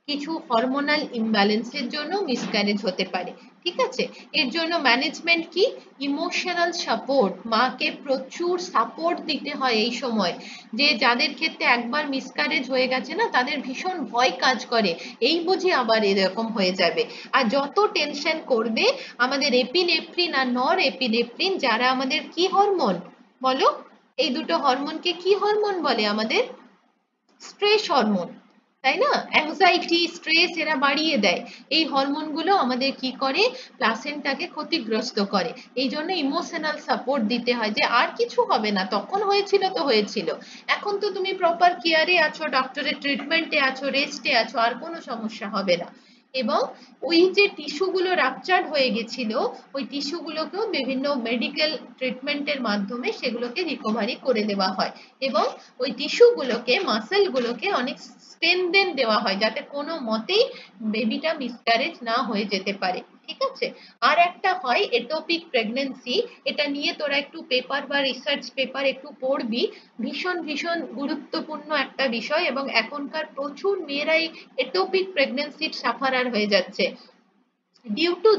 কিছু হরমোনাল ইমব্যালেন্সের জন্য মিসক্যারেজ হতে পারে। ঠিক আছে, এর জন্য ম্যানেজমেন্ট কি, ইমোশনাল সাপোর্ট, মাকে প্রচুর সাপোর্ট দিতে হয় এই সময়। যে যাদের ক্ষেত্রে একবার মিসক্যারেজ হয়ে গেছে না, তাদের ভীষণ ভয় কাজ করে, এই বুঝি আবার এরকম হয়ে যাবে। আর যত টেনশন করবে, আমাদের এপিনেফ্রিন আর নর এপিনেফ্রিন, যারা আমাদের কি হরমোন বলো, এই দুটো হরমোনকে কি হরমোন বলে আমাদের? স্ট্রেস হরমোন, তাই না? অ্যাংজাইটি, স্ট্রেস এরা বাড়িয়ে দেয়। এই হরমোনগুলো আমাদের কি করে, প্লাসেন্টাকে ক্ষতিগ্রস্ত করে। এই জন্য ইমোশনাল সাপোর্ট দিতে হয় যে আর কিছু হবে না, তখন হয়েছিল তো হয়েছিল, এখন তো তুমি প্রপার কেয়ারে আছো, ডক্টরের ট্রিটমেন্টে আছো, রেস্টে আছো, আর কোনো সমস্যা হবে না। এবং ওই যে টিস্যুগুলো রাপচার হয়ে গেছিল, ওই টিস্যুগুলোকেও বিভিন্ন মেডিকেল ট্রিটমেন্টের মাধ্যমে সেগুলোকে রিকভারি করে দেওয়া হয়, এবং ওই টিস্যুগুলোকে, মাসেলগুলোকে অনেক স্ট্রেনদেন দেওয়া হয় যাতে কোনো মতেই বেবিটা মিসক্যারেজ না হয়ে যেতে পারে। ঠিক আছে? আর একটা হয় এটোপিক প্রেগন্যান্সি, এটা নিয়ে তোরা একটু পেপার বা রিসার্চ পেপার একটু পড়বি, ভীষণ ভীষণ গুরুত্বপূর্ণ একটা বিষয়, এবং এখনকার প্রচুর মেয়েরাই এটোপিক প্রেগন্যান্সির সাফারার হয়ে যাচ্ছে ডিউ টু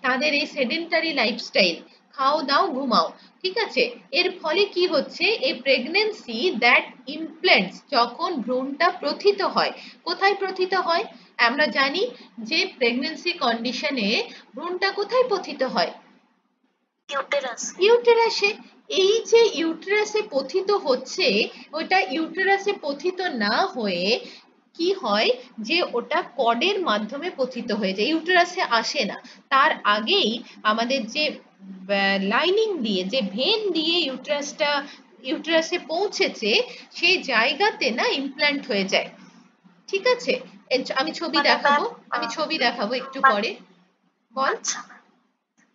তাদের এই সেডেন্টারি লাইফস্টাইল, খাও দাও ঘুমাও। ঠিক আছে? এর ফলে কি হচ্ছে, এই প্রেগন্যান্সি দ্যাট ইমপ্ল্যান্টস, যখন ভ্রূণটা প্রথিত হয়, কোথায় প্রথিত হয়? আমরা জানি যে প্রেগন্যান্সি কন্ডিশনে ভ্রূণটা কোথায় পতিত হয়? ইউটেরাসে। এই যে ইউটেরাসে পতিত হচ্ছে, ওটা ইউটেরাসে পতিত না হয়ে কি হয়, যে ওটা কর্ডের মাধ্যমে পতিত হয়ে যায়, ইউটেরাসে আসে না। তার আগেই আমাদের যে লাইনিং দিয়ে, যে ভেন দিয়ে ইউটেরাসে পৌঁছেছে, সেই জায়গাতে না ইমপ্ল্যান্ট হয়ে যায়। ঠিক আছে? আমি ছবি দেখাবো একটু পরে। বল।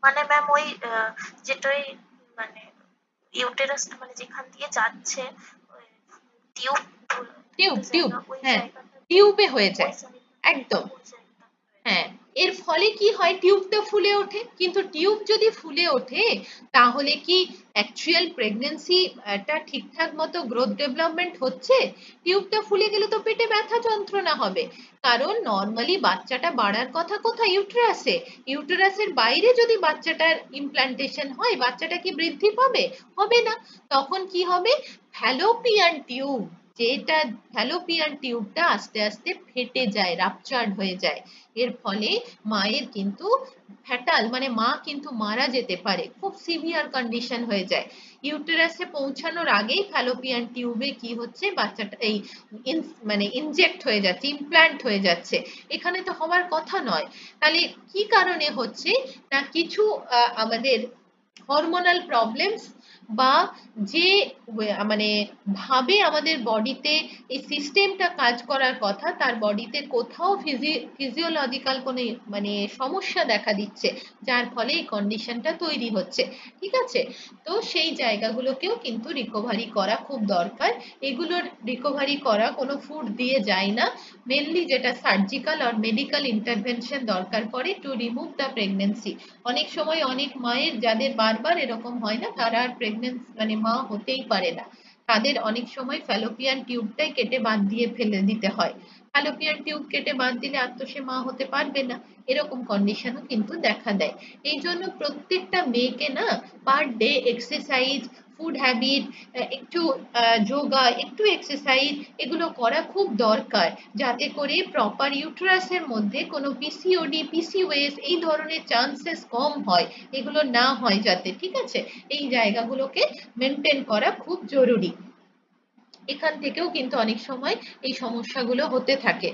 মানে ম্যাম ওই যেটাই মানে ইউটেরাস মানে যেখান দিয়ে যাচ্ছে টিউব টিউব, হ্যাঁ, টিউবে হয়ে যায় একদম। হ্যাঁ, এর ফলে কি হয়, টিউবটা ফুলে ওঠে। কিন্তু টিউব যদি ফুলে ওঠে, তাহলে কি অ্যাকচুয়াল প্রেগন্যান্সিটা ঠিকঠাক মতো গ্রোথ ডেভেলপমেন্ট হচ্ছে? টিউবটা ফুলে গেলে তো পেটে ব্যথা যন্ত্রণা হবে, কারণ নর্মালি বাচ্চাটা বাড়ার কথা কোথায়? ইউটেরাসে। ইউটেরাসের বাইরে যদি বাচ্চাটার ইমপ্ল্যান্টেশন হয়, বাচ্চাটা কি বৃদ্ধি পাবে? হবে না। তখন কি হবে, ফ্যালোপিয়ান টিউব, যেটা ফ্যালোপিয়ান টিউবটা আস্তে আস্তে ফেটে যায়, রাপচার্ড হয়ে যায়। এর ফলে মায়ের কিন্তু ফ্যাটাল, মানে মা কিন্তু মারা যেতে পারে, খুব সিভিয়ার কন্ডিশন হয়ে যায়। ইউটেরাসে পৌঁছানোর আগেই ফ্যালোপিয়ান টিউবে কি হচ্ছে, বাচ্চাটা এই মানে ইনজেক্ট হয়ে যাচ্ছে, ইমপ্ল্যান্ট হয়ে যাচ্ছে। এখানে তো হওয়ার কথা নয়। তাহলে কি কারণে হচ্ছে না, কিছু আমাদের হরমোনাল প্রবলেমস, বা যে মানে ভাবে আমাদের বডিতে এই সিস্টেমটা কাজ করার কথা, তার বডিতে কোথাও ফিজিওলজিক্যাল কোনো মানে সমস্যা দেখা দিচ্ছে, যার ফলে এই কন্ডিশনটা তৈরি হচ্ছে। ঠিক আছে? তো সেই জায়গাগুলোকেও কিন্তু রিকভারি করা খুব দরকার। এগুলোর রিকভারি করা কোনো ফুড দিয়ে যায় না, মেনলি যেটা সার্জিক্যাল আর মেডিকেল ইন্টারভেনশন দরকার পড়ে টু রিমুভ দ্য প্রেগনেন্সি। অনেক সময় অনেক মায়ের যাদের বারবার এরকম হয় না, তারা আর প্রেগনেন্ট মানে মা হতেই পারে না, তাদের অনেক সময় ফ্যালোপিয়ান টিউবটাই কেটে বাদ দিয়ে ফেলে দিতে হয়। ফ্যালোপিয়ান টিউব কেটে বাদ দিলে আর তো সে মা হতে পারবে না, এরকম কন্ডিশনও কিন্তু দেখা দেয়। এই জন্য প্রত্যেকটা মেয়েকে না per day exercise, food habit, একটু যোগা, একটু এক্সারসাইজ, এগুলো করা খুব দরকার, যাতে করে প্রপার ইউটেরাসের মধ্যে কোনো পিসিওডি, পিসিওএস এই ধরনের চান্সেস কম হয়, এগুলো না হয় যাতে। ঠিক আছে? এই জায়গাগুলোকে মেনটেন করা খুব জরুরি। এখান থেকেও কিন্তু অনেক সময় এই সমস্যাগুলো হতে থাকে।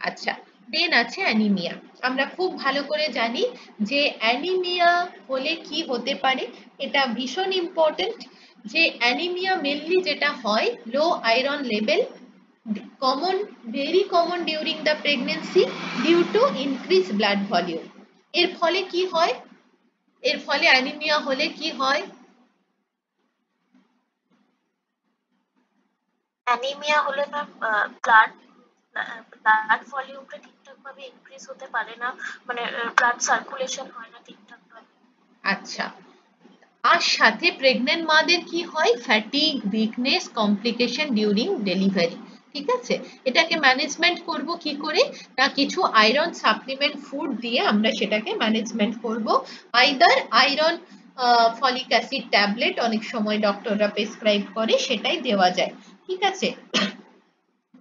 আচ্ছা, দেন আছে অ্যানিমিয়া। আমরা খুব ভালো করে জানি যে অ্যানিমিয়া হলে কি হতে পারে, এটা ভীষণ ইম্পর্টেন্ট। যে অ্যানিমিয়া মেনলি যেটা হয়, low iron level, common, very common during the pregnancy due to increase blood volume. এর ফলে কি হয়, এর ফলে অ্যানিমিয়া হলে কি হয়? অ্যানিমিয়া হলে ম্যাম ব্লাড ভলিউমটা ঠিকঠাক ভাবে ইনক্রিজ হতে পারে না, মানে ব্লাড সার্কুলেশন হয় না ঠিকঠাক ভাবে। আচ্ছা, আর সাথে প্রেগনেন্ট মাদের কি হয়, fatigue, weakness, complication during delivery. ঠিক আছে? এটাকে ম্যানেজমেন্ট করব কি করে, না কিছু আয়রন সাপ্লিমেন্ট ফুড দিয়ে আমরা সেটাকে ম্যানেজমেন্ট করব। Either iron folic acid tablet অনেক সময় ডক্টররা প্রেসক্রাইব করে, সেটাই দেওয়া যায়। ঠিক আছে?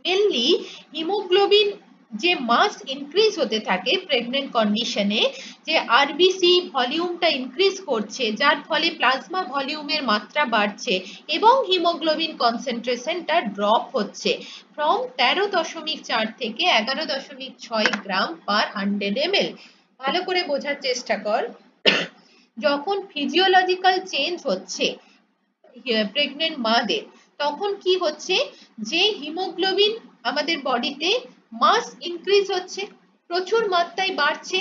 মেনলি হিমোগ্লোবিন যে মাস ইনক্রিজ হতে থাকে প্রেগনেন্ট কন্ডিশনে, যে আরবিসি ভলিউমটা ইনক্রিজ করছে, যার ফলে প্লাজমা ভলিউমের মাত্রা বাড়ছে এবং হিমোগ্লোবিন কনসেন্ট্রেশনটা ড্রপ হচ্ছে ফ্রম 13.4 থেকে 11.6 গ্রাম পার 100 ml। ভালো করে বোঝার চেষ্টা কর, যখন ফিজিওলজিক্যাল চেঞ্জ হচ্ছে প্রেগনেন্ট মাদের, তখন কি হচ্ছে যে হিমোগ্লোবিন আমাদের বডিতে মাস ইনক্রিজ হচ্ছে, প্রচুর মাত্রায় বাড়ছে,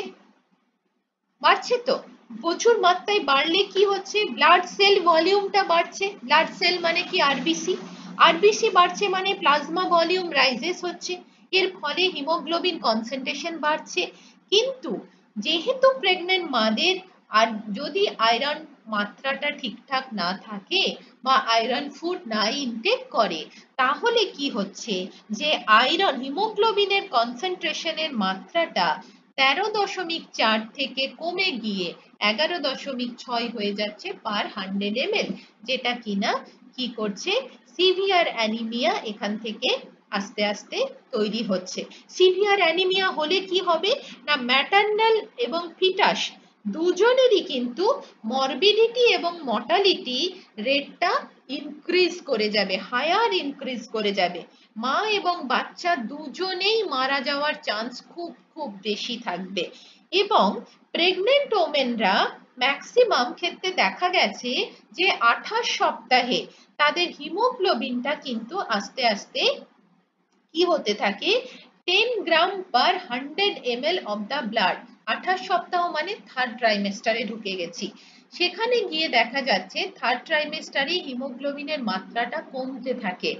বাড়ছে তো প্রচুর মাত্রায় বাড়লে কি হচ্ছে, ব্লাড সেল ভলিউমটা বাড়ছে, ব্লাড সেল মানে কি আরবিসি, আরবিসি বাড়ছে মানে প্লাজমা ভলিউম রাইজেস হচ্ছে, এর ফলে হিমোগ্লোবিন কনসেন্ট্রেশন বাড়ছে। কিন্তু যেহেতু প্রেগনেন্ট মাদের আর যদি আয়রন মাত্রাটা ঠিকঠাক না থাকে বা আয়রন ফুড না ইনটেক করে, তাহলে কি হচ্ছে যে আয়রন হিমোগ্লোবিনের কনসেন্ট্রেশনের মাত্রাটা 13.4 থেকে কমে গিয়ে 11.6 হয়ে যাচ্ছে পার 100 ml, যেটা কিনা কি করছে, সিভিয়ার অ্যানিমিয়া এখান থেকে আস্তে আস্তে তৈরি হচ্ছে। সিভিয়ার অ্যানিমিয়া হলে কি হবে না, ম্যাটারনাল এবং ফিটাস দুজনেরই কিন্তু মরবিডিটি এবং মর্টালিটি রেটটা ইনক্রিজ করে যাবে, হায়ার ইনক্রিজ করে যাবে, মা এবং বাচ্চা দুজনেই মারা যাওয়ার চান্স খুব খুব বেশি থাকবে। এবং প্রেগনেন্ট ওমেনরা ম্যাক্সিমাম ক্ষেত্রে দেখা গেছে যে 28 সপ্তাহে তাদের হিমোগ্লোবিনটা কিন্তু আস্তে আস্তে কি হতে থাকে, 10 গ্রাম পার 100 ml অফ দ্য ব্লাড। 28 সপ্তাহ মানে থার্ড ট্রাইমেস্টারে ঢুকে গেছি, সেখানে গিয়ে দেখা যাচ্ছে থার্ড ট্রাইমেস্টারে হিমোগ্লোবিনের মাত্রাটা কমতে থাকে।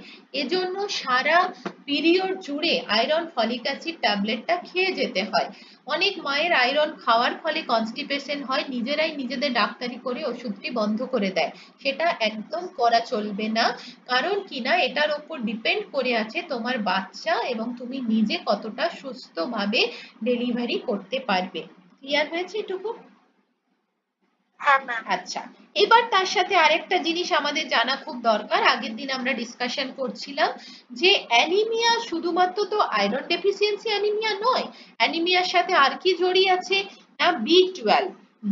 এজন্য সারা পিরিয়ড জুড়ে আয়রন ফলিক অ্যাসিড ট্যাবলেটটা খেয়ে যেতে হয়। অনেক মায়ের আয়রন খাওয়ার ফলে কনস্টিপেশন হয়, নিজেরাই নিজেদের ডাক্তারি করে ওষুধটি বন্ধ করে দেয়, সেটা একদম করা চলবে না। কারণ কিনা এটার উপর ডিপেন্ড করে আছে তোমার বাচ্চা এবং তুমি নিজে কতটা সুস্থভাবে ডেলিভারি করতে পারবে। ক্লিয়ার হয়েছে এটুকু? হ্যাঁ ম্যাম। আচ্ছা, এবার তার সাথে আরেকটা জিনিস আমাদের জানা খুব দরকার, আগের দিন আমরা ডিসকাশন করছিলাম যে অ্যানিমিয়া শুধুমাত্র তো আয়রন ডেফিসিয়েন্সি অ্যানিমিয়া নয়, অ্যানিমিয়ার সাথে আর কি জড়িয়ে আছে না B12।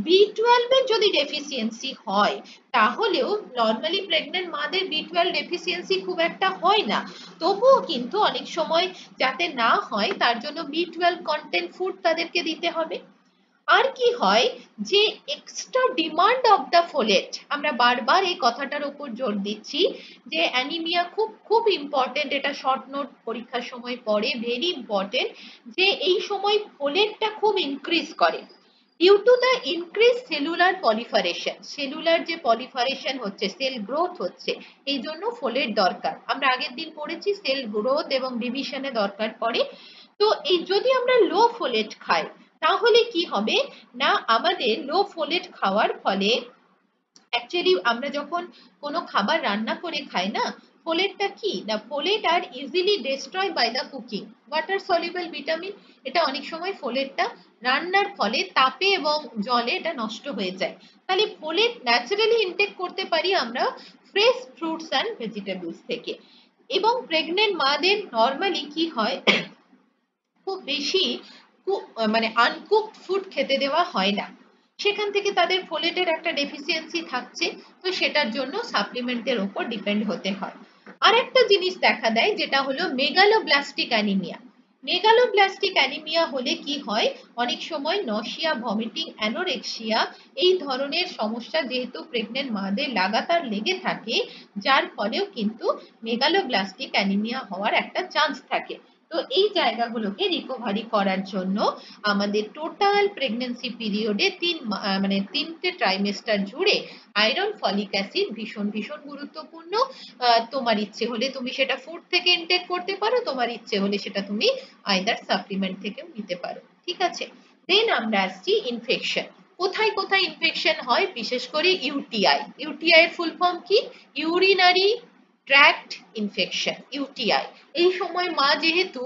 B12 এর যদি ডেফিসিয়েন্সি হয় তাহলেও নর্মালি প্রেগনেন্ট মাদের B12 ডেফিসিয়েন্সি খুব একটা হয় না, তবুও কিন্তু অনেক সময় যাতে না হয় তার জন্য B12 কন্টেন্ট ফুড তাদেরকে দিতে হবে। আর কি হয় যে extra demand of the folate, আমরা বারবার এই কথাটার উপর জোর দিচ্ছি যে অ্যানিমিয়া খুব খুব ইম্পর্টেন্ট, এটা শর্ট নোট পরীক্ষার সময় পড়ে, ভেরি ইম্পর্টেন্ট, যে এই সময় ফোলেটটা খুব ইনক্রিজ করে due to the increase cellular proliferation, cellular যে পলিফারেশন হচ্ছে, সেল গ্রোথ হচ্ছে, এই জন্য ফোলেট দরকার। আমরা আগের দিন পড়েছি সেল গ্রোথ এবং ডিভিশনে দরকার পড়ে। তো এই যদি আমরা লো ফোলেট খাই তাহলে কি হবে না, আমাদের লো ফোলেট খাওয়ার ফলে অ্যাকচুয়ালি আমরা যখন কোনো খাবার রান্না করে খাই না, ফোলেটটা কি না, ফোলেট আর easily destroy by the cooking, water soluble vitamin, এটা অনেক সময় ফোলেটটা রান্নার ফলে তাপে এবং জলে এটা নষ্ট হয়ে যায়। তাহলে ফোলেট ন্যাচারালি ইনটেক করতে পারি আমরা ফ্রেশ ফ্রুটস অ্যান্ড ভেজিটেবলস থেকে। এবং প্রেগনেন্ট মাদের নর্মালি কি হয়, খুব বেশি মানে আনকুকড ফুড খেতে দেওয়া হয় না, সেখান থেকে তাদের ফোলেটের একটা ডেফিসিয়েন্সি থাকছে, তো সেটার জন্য সাপ্লিমেন্টের উপর ডিপেন্ড হতে হয়। আর একটা জিনিস দেখা দেয় যেটা হলো মেগালোব্লাস্টিক অ্যানিমিয়া। মেগালোব্লাস্টিক অ্যানিমিয়া হলে কি হয়, অনেক সময় নশিয়া, ভমিটিং, অ্যানোরেক্সিয়া এই ধরনের সমস্যা যেহেতু প্রেগনেন্ট মাদের লাগাতার লেগে থাকে, যার ফলেও কিন্তু মেগালোব্লাস্টিক অ্যানিমিয়া হওয়ার একটা চান্স থাকে। তো এই জায়গাগুলোকে রিকভারি করার জন্য আমাদের টোটাল প্রেগন্যান্সি পিরিয়ডে মানে 3টে ট্রাইমেস্টার জুড়ে আয়রন ফলিক অ্যাসিড ভীষণ ভীষণ গুরুত্বপূর্ণ। তোমার ইচ্ছে হলে তুমি সেটা ফুড থেকে ইনটেক করতে পারো, তোমার ইচ্ছে হলে সেটা তুমি আইদার সাপ্লিমেন্ট থেকেও নিতে পারো, ঠিক আছে? দেন আমরা আসছি ইনফেকশন। কোথায় কোথায় ইনফেকশন হয়, বিশেষ করে ইউটিআই। ইউটিআই এর ফুল ফর্ম কি, ইউরিনারি ট্র্যাক্ট ইনফেকশন, ইউটিআই। এই সময় মা যেহেতু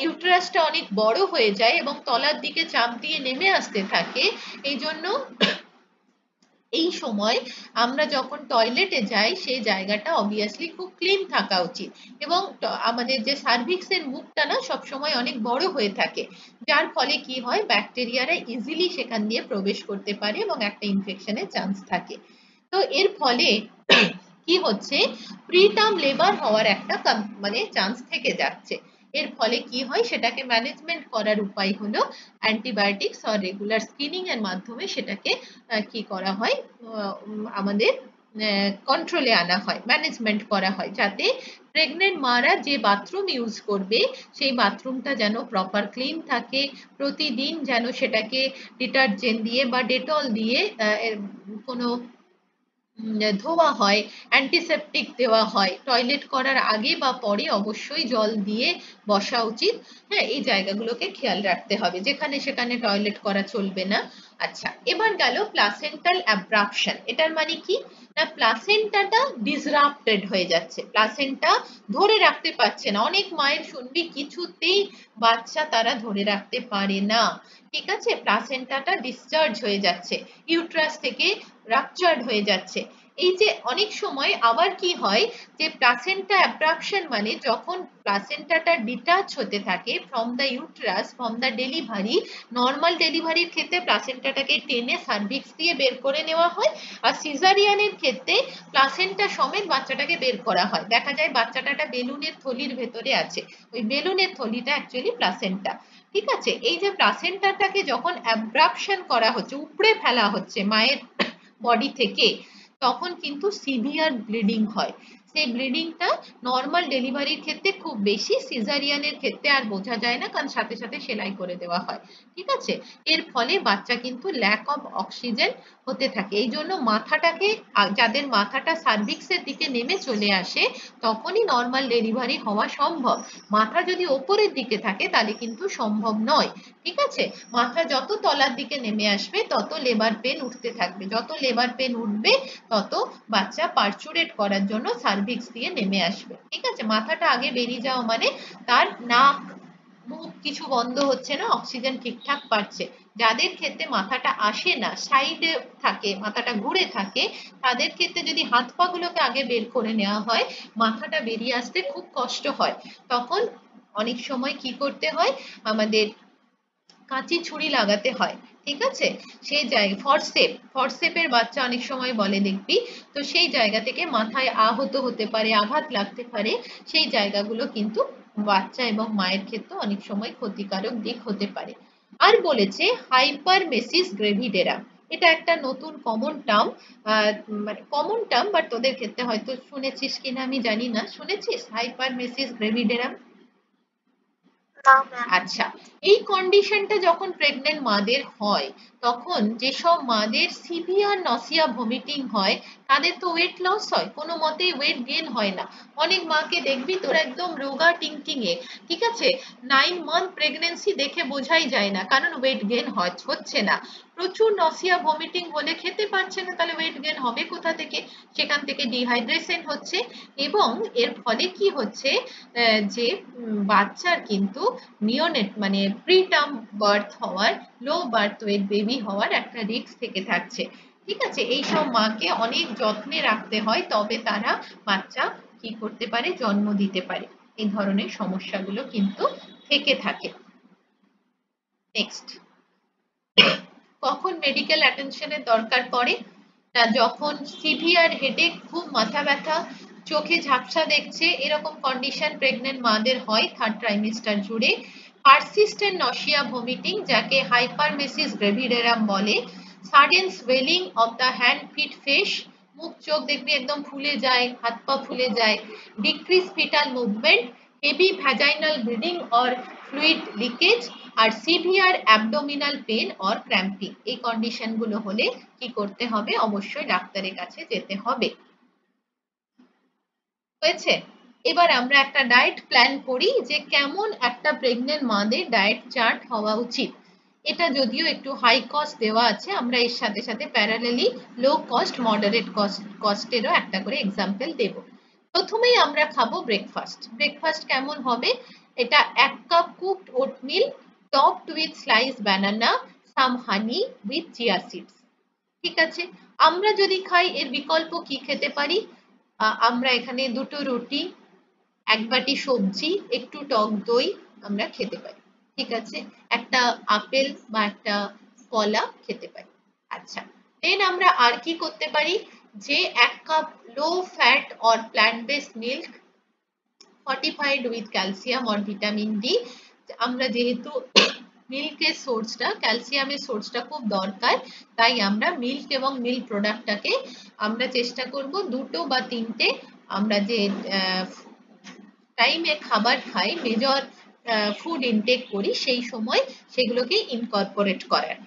ইউটেরাসটা অনেক বড় হয়ে যায় এবং তলার দিকে চাপ দিয়ে নেমে আসতে থাকে, এই জন্য এই সময় আমরা যখন টয়লেটে যাই সেই জায়গাটা অবভিয়াসলি খুব ক্লিন থাকা উচিত এবং আমাদের যে সার্ভিক্সের মুখটা না সবসময় অনেক বড় হয়ে থাকে, যার ফলে কি হয় ব্যাকটেরিয়ারা ইজিলি সেখান দিয়ে প্রবেশ করতে পারে এবং একটা ইনফেকশনের চান্স থাকে। তো এর ফলে কি হচ্ছে প্রিটার্ম লেবার হওয়ার একটা মানে চান্স থেকে যাচ্ছে। এর ফলে কি হয় সেটাকে ম্যানেজমেন্ট করার উপায় হলো অ্যান্টিবায়োটিক্স আর রেগুলার স্ক্রিনিং এর মাধ্যমে সেটাকে কি করা হয় আমাদের কন্ট্রোলে আনা হয়, ম্যানেজমেন্ট করা হয়, যাতে প্রেগনেন্ট মারা যে বাথরুম ইউজ করবে সেই বাথরুমটা যেন প্রপার ক্লিন থাকে, প্রতিদিন যেন সেটাকে ডিটারজেন্ট দিয়ে বা ডেটল দিয়ে কোনো ধোয়া হয়, অ্যান্টিসেপটিক দেওয়া হয়, টয়লেট করার আগে বা পরে অবশ্যই জল দিয়ে বসা উচিত। হ্যাঁ, এই জায়গাগুলোকে খেয়াল রাখতে হবে, যেখানে সেখানে টয়লেট করা চলবে না। আচ্ছা, এবার গেল প্লাসেন্টাল অ্যাব্রাপশন। এটার মানে কি না প্লাসেন্টাটা ডিসরাপ্টেড হয়ে যাচ্ছে, প্লাসেন্টা ধরে রাখতে পারছে না। অনেক মায়ের শুনবি কিছুতেই বাচ্চা তারা ধরে রাখতে পারে না, ঠিক আছে, প্লাসেন্টাটা ডিসচার্জ হয়ে যাচ্ছে, ইউট্রাস থেকে রাপচার্ড হয়ে যাচ্ছে। এই যে অনেক সময় আবার কি হয় যে প্লাসেন্টা অ্যাব্রাপশন মানে যখন প্লাসেন্টাটা ডিটাচ হতে থাকে from the uterus, from the delivery, normal ডেলিভারির ক্ষেত্রে প্লাসেন্টাটাকে টেনে সার্ভিক্স দিয়ে বের করে নেওয়া হয়, আর সিজারিয়ানের ক্ষেত্রে প্লাসেন্টা সমেত বাচ্চাটাকে বের করা হয়। দেখা যায় বাচ্চাটা বেলুনের থলির ভেতরে আছে, ওই বেলুনের থলিটা অ্যাকচুয়ালি প্লাসেন্টা, ঠিক আছে। এই যে প্লাসেন্টাটাকে যখন অ্যাব্রাপশন করা হচ্ছে, উপড়ে ফেলা হচ্ছে মায়ের বডি থেকে, তখন কিন্তু সিভিয়ার ব্লিডিং হয়। সেই ব্লিডিংটা নর্মাল ডেলিভারির ক্ষেত্রে খুব বেশি, সিজারিয়ানের ক্ষেত্রে আর বোঝা যায় না, কারণ সাথে সাথে সেলাই করে দেওয়া হয়, ঠিক আছে। এর ফলে বাচ্চা কিন্তু ল্যাক অফ অক্সিজেন হতে থাকে। এই জন্য মাথাটাকে, যাদের মাথাটা সার্ভিক্সের দিকে নেমে চলে আসে তখনই নর্মাল ডেলিভারি হওয়া সম্ভব। মাথা যদি ওপরের দিকে থাকে তাহলে কিন্তু সম্ভব নয়, ঠিক আছে। মাথা যত তলার দিকে নেমে আসবে তত লেবার পেন উঠতে থাকবে, যত লেবার পেন উঠবে তত বাচ্চা পার্চুরেট করার জন্য সার্ভিক্স দিয়ে নেমে আসবে, ঠিক আছে। মাথাটা আগে বেরিয়ে যাওয়া মানে তার নাক মুখ কিছু বন্ধ হচ্ছে না, অক্সিজেন ঠিকঠাক পাচ্ছে। যাদের ক্ষেত্রে মাথাটা আসে না, সাইডে থাকে, মাথাটা ঘুরে থাকে, তাদের ক্ষেত্রে যদি হাত পা গুলোকে আগে বের করে নেওয়া হয় মাথাটা বেরিয়ে আসতে খুব কষ্ট হয়। তখন অনেক সময় কি করতে হয় আমাদের কাঁচি ছুরি লাগাতে হয়, ঠিক আছে। সেই জায়গা ফরসেপের বাচ্চা অনেক সময় বলে দেখবি, তো সেই জায়গা থেকে মাথায় আহত হতে পারে, আঘাত লাগতে পারে, সেই জায়গাগুলো কিন্তু বাচ্চা এবং মায়ের ক্ষেত্রে অনেক সময় ক্ষতিকারক দিক হতে পারে। আর বলেছে হাইপারমেসিস গ্রেভিডেরা, এটা একটা নতুন কমন টার্ম, মানে কমন টার্ম, বাট তোদের ক্ষেত্রে হয়তো শুনেছিস কিনা আমি জানি না, শুনেছিস হাইপারমেসিস গ্রেভিডেরা? আচ্ছা, এই কন্ডিশনটা যখন প্রেগনেন্ট মাদের হয় তখন যেসব মাদের সিভিয়ার নসিয়া ভমিটিং হয় তাদের তো ওয়েট লস হয়, কোনো মতেই ওয়েট গেইন হয় না। অনেক মাকে দেখবি তোর একদম রোগা টিংটিং এ, ঠিক আছে, 9 মান্থ প্রেগনেন্সি দেখে বোঝাই যায় না, কারণ ওয়েট গেইন হচ্ছে না। প্রচুর নসিয়া ভমিটিং হলে খেতে পারছে না, তাহলে ওয়েট গেইন হবে কোথা থেকে? সেখান থেকে ডিহাইড্রেশন হচ্ছে, এবং এর ফলে কি হচ্ছে যে বাচ্চার কিন্তু নিওনেট মানে প্রিটার্ম বার্থ হওয়ার, লো বার্থ ওয়েট বেবি হওয়ার একটা রিস্ক থেকে থাকছে, ঠিক আছে। এইসব মাকে অনেক যত্নে রাখতে হয়, তবে তারা বাচ্চা কি করতে পারে, জন্ম দিতে পারে। এই ধরনের সমস্যাগুলো কিন্তু থেকে থাকে। নেক্সট, কখন মেডিকেল অ্যাটেনশনের দরকার পড়ে? না যখন সিভিয়ার হেডেক, খুব মাথা ব্যথা, চোখে ঝাপসা দেখছে, এরকম কন্ডিশন প্রেগনেন্ট মাদের হয় থার্ড ট্রাইমেস্টার জুড়ে। পারসিস্টেন্ট নসিয়া ভমিটিং, যাকে হাইপারমেসিস গ্রেভিডেরাম বলে। Sudden swelling of the hand feet face, মুখ চোখ দেখবি একদম ফুলে যায়, হাত পা ফুলে যায়। Decrease fetal movement, heavy vaginal bleeding or fluid leakage, আর severe abdominal pain or cramping. এই কন্ডিশন গুলো হলে কি করতে হবে? অবশ্যই ডাক্তারের কাছে যেতে হবে। হয়েছে? এবার আমরা একটা ডায়েট প্ল্যান করি যে কেমন একটা প্রেগনেন্ট মাদের ডায়েট চার্ট হওয়া উচিত। এটা যদিও একটু হাই কস্ট দেওয়া আছে, আমরা এর সাথে সাথে প্যারালালি লো কস্ট, মডারেট কস্টেরও একটা করে এক্সাম্পল দেব। প্রথমেই আমরা খাবো ব্রেকফাস্ট। ব্রেকফাস্ট কেমন হবে? এটা 1 cup cooked oatmeal topped with slice banana, some honey with chia seeds, ঠিক আছে। আমরা যদি খাই এর বিকল্প কি খেতে পারি? আমরা এখানে দুটো রুটি, এক বাটি সবজি, একটু টক দই আমরা খেতে পারি। ঠিক আছে, একটা আপেল বা একটা কলা খেতে পারি। আচ্ছা, দেন আমরা আর কি করতে পারি, যে 1 cup low fat or plant based milk fortified with calcium or vitamin D, আমরা যেহেতু মিল্কের সোর্সটা, ক্যালসিয়ামের সোর্সটা খুব দরকার, তাই আমরা মিল্ক এবং মিল্ক প্রোডাক্টটাকে আমরা চেষ্টা করব দুটো বা তিনটে আমরা যে টাইমে খাবার খাই, মেজর ফুড ইনটেক করি, সেই সময় সেগুলোকে ইনকর্পোরেট করার।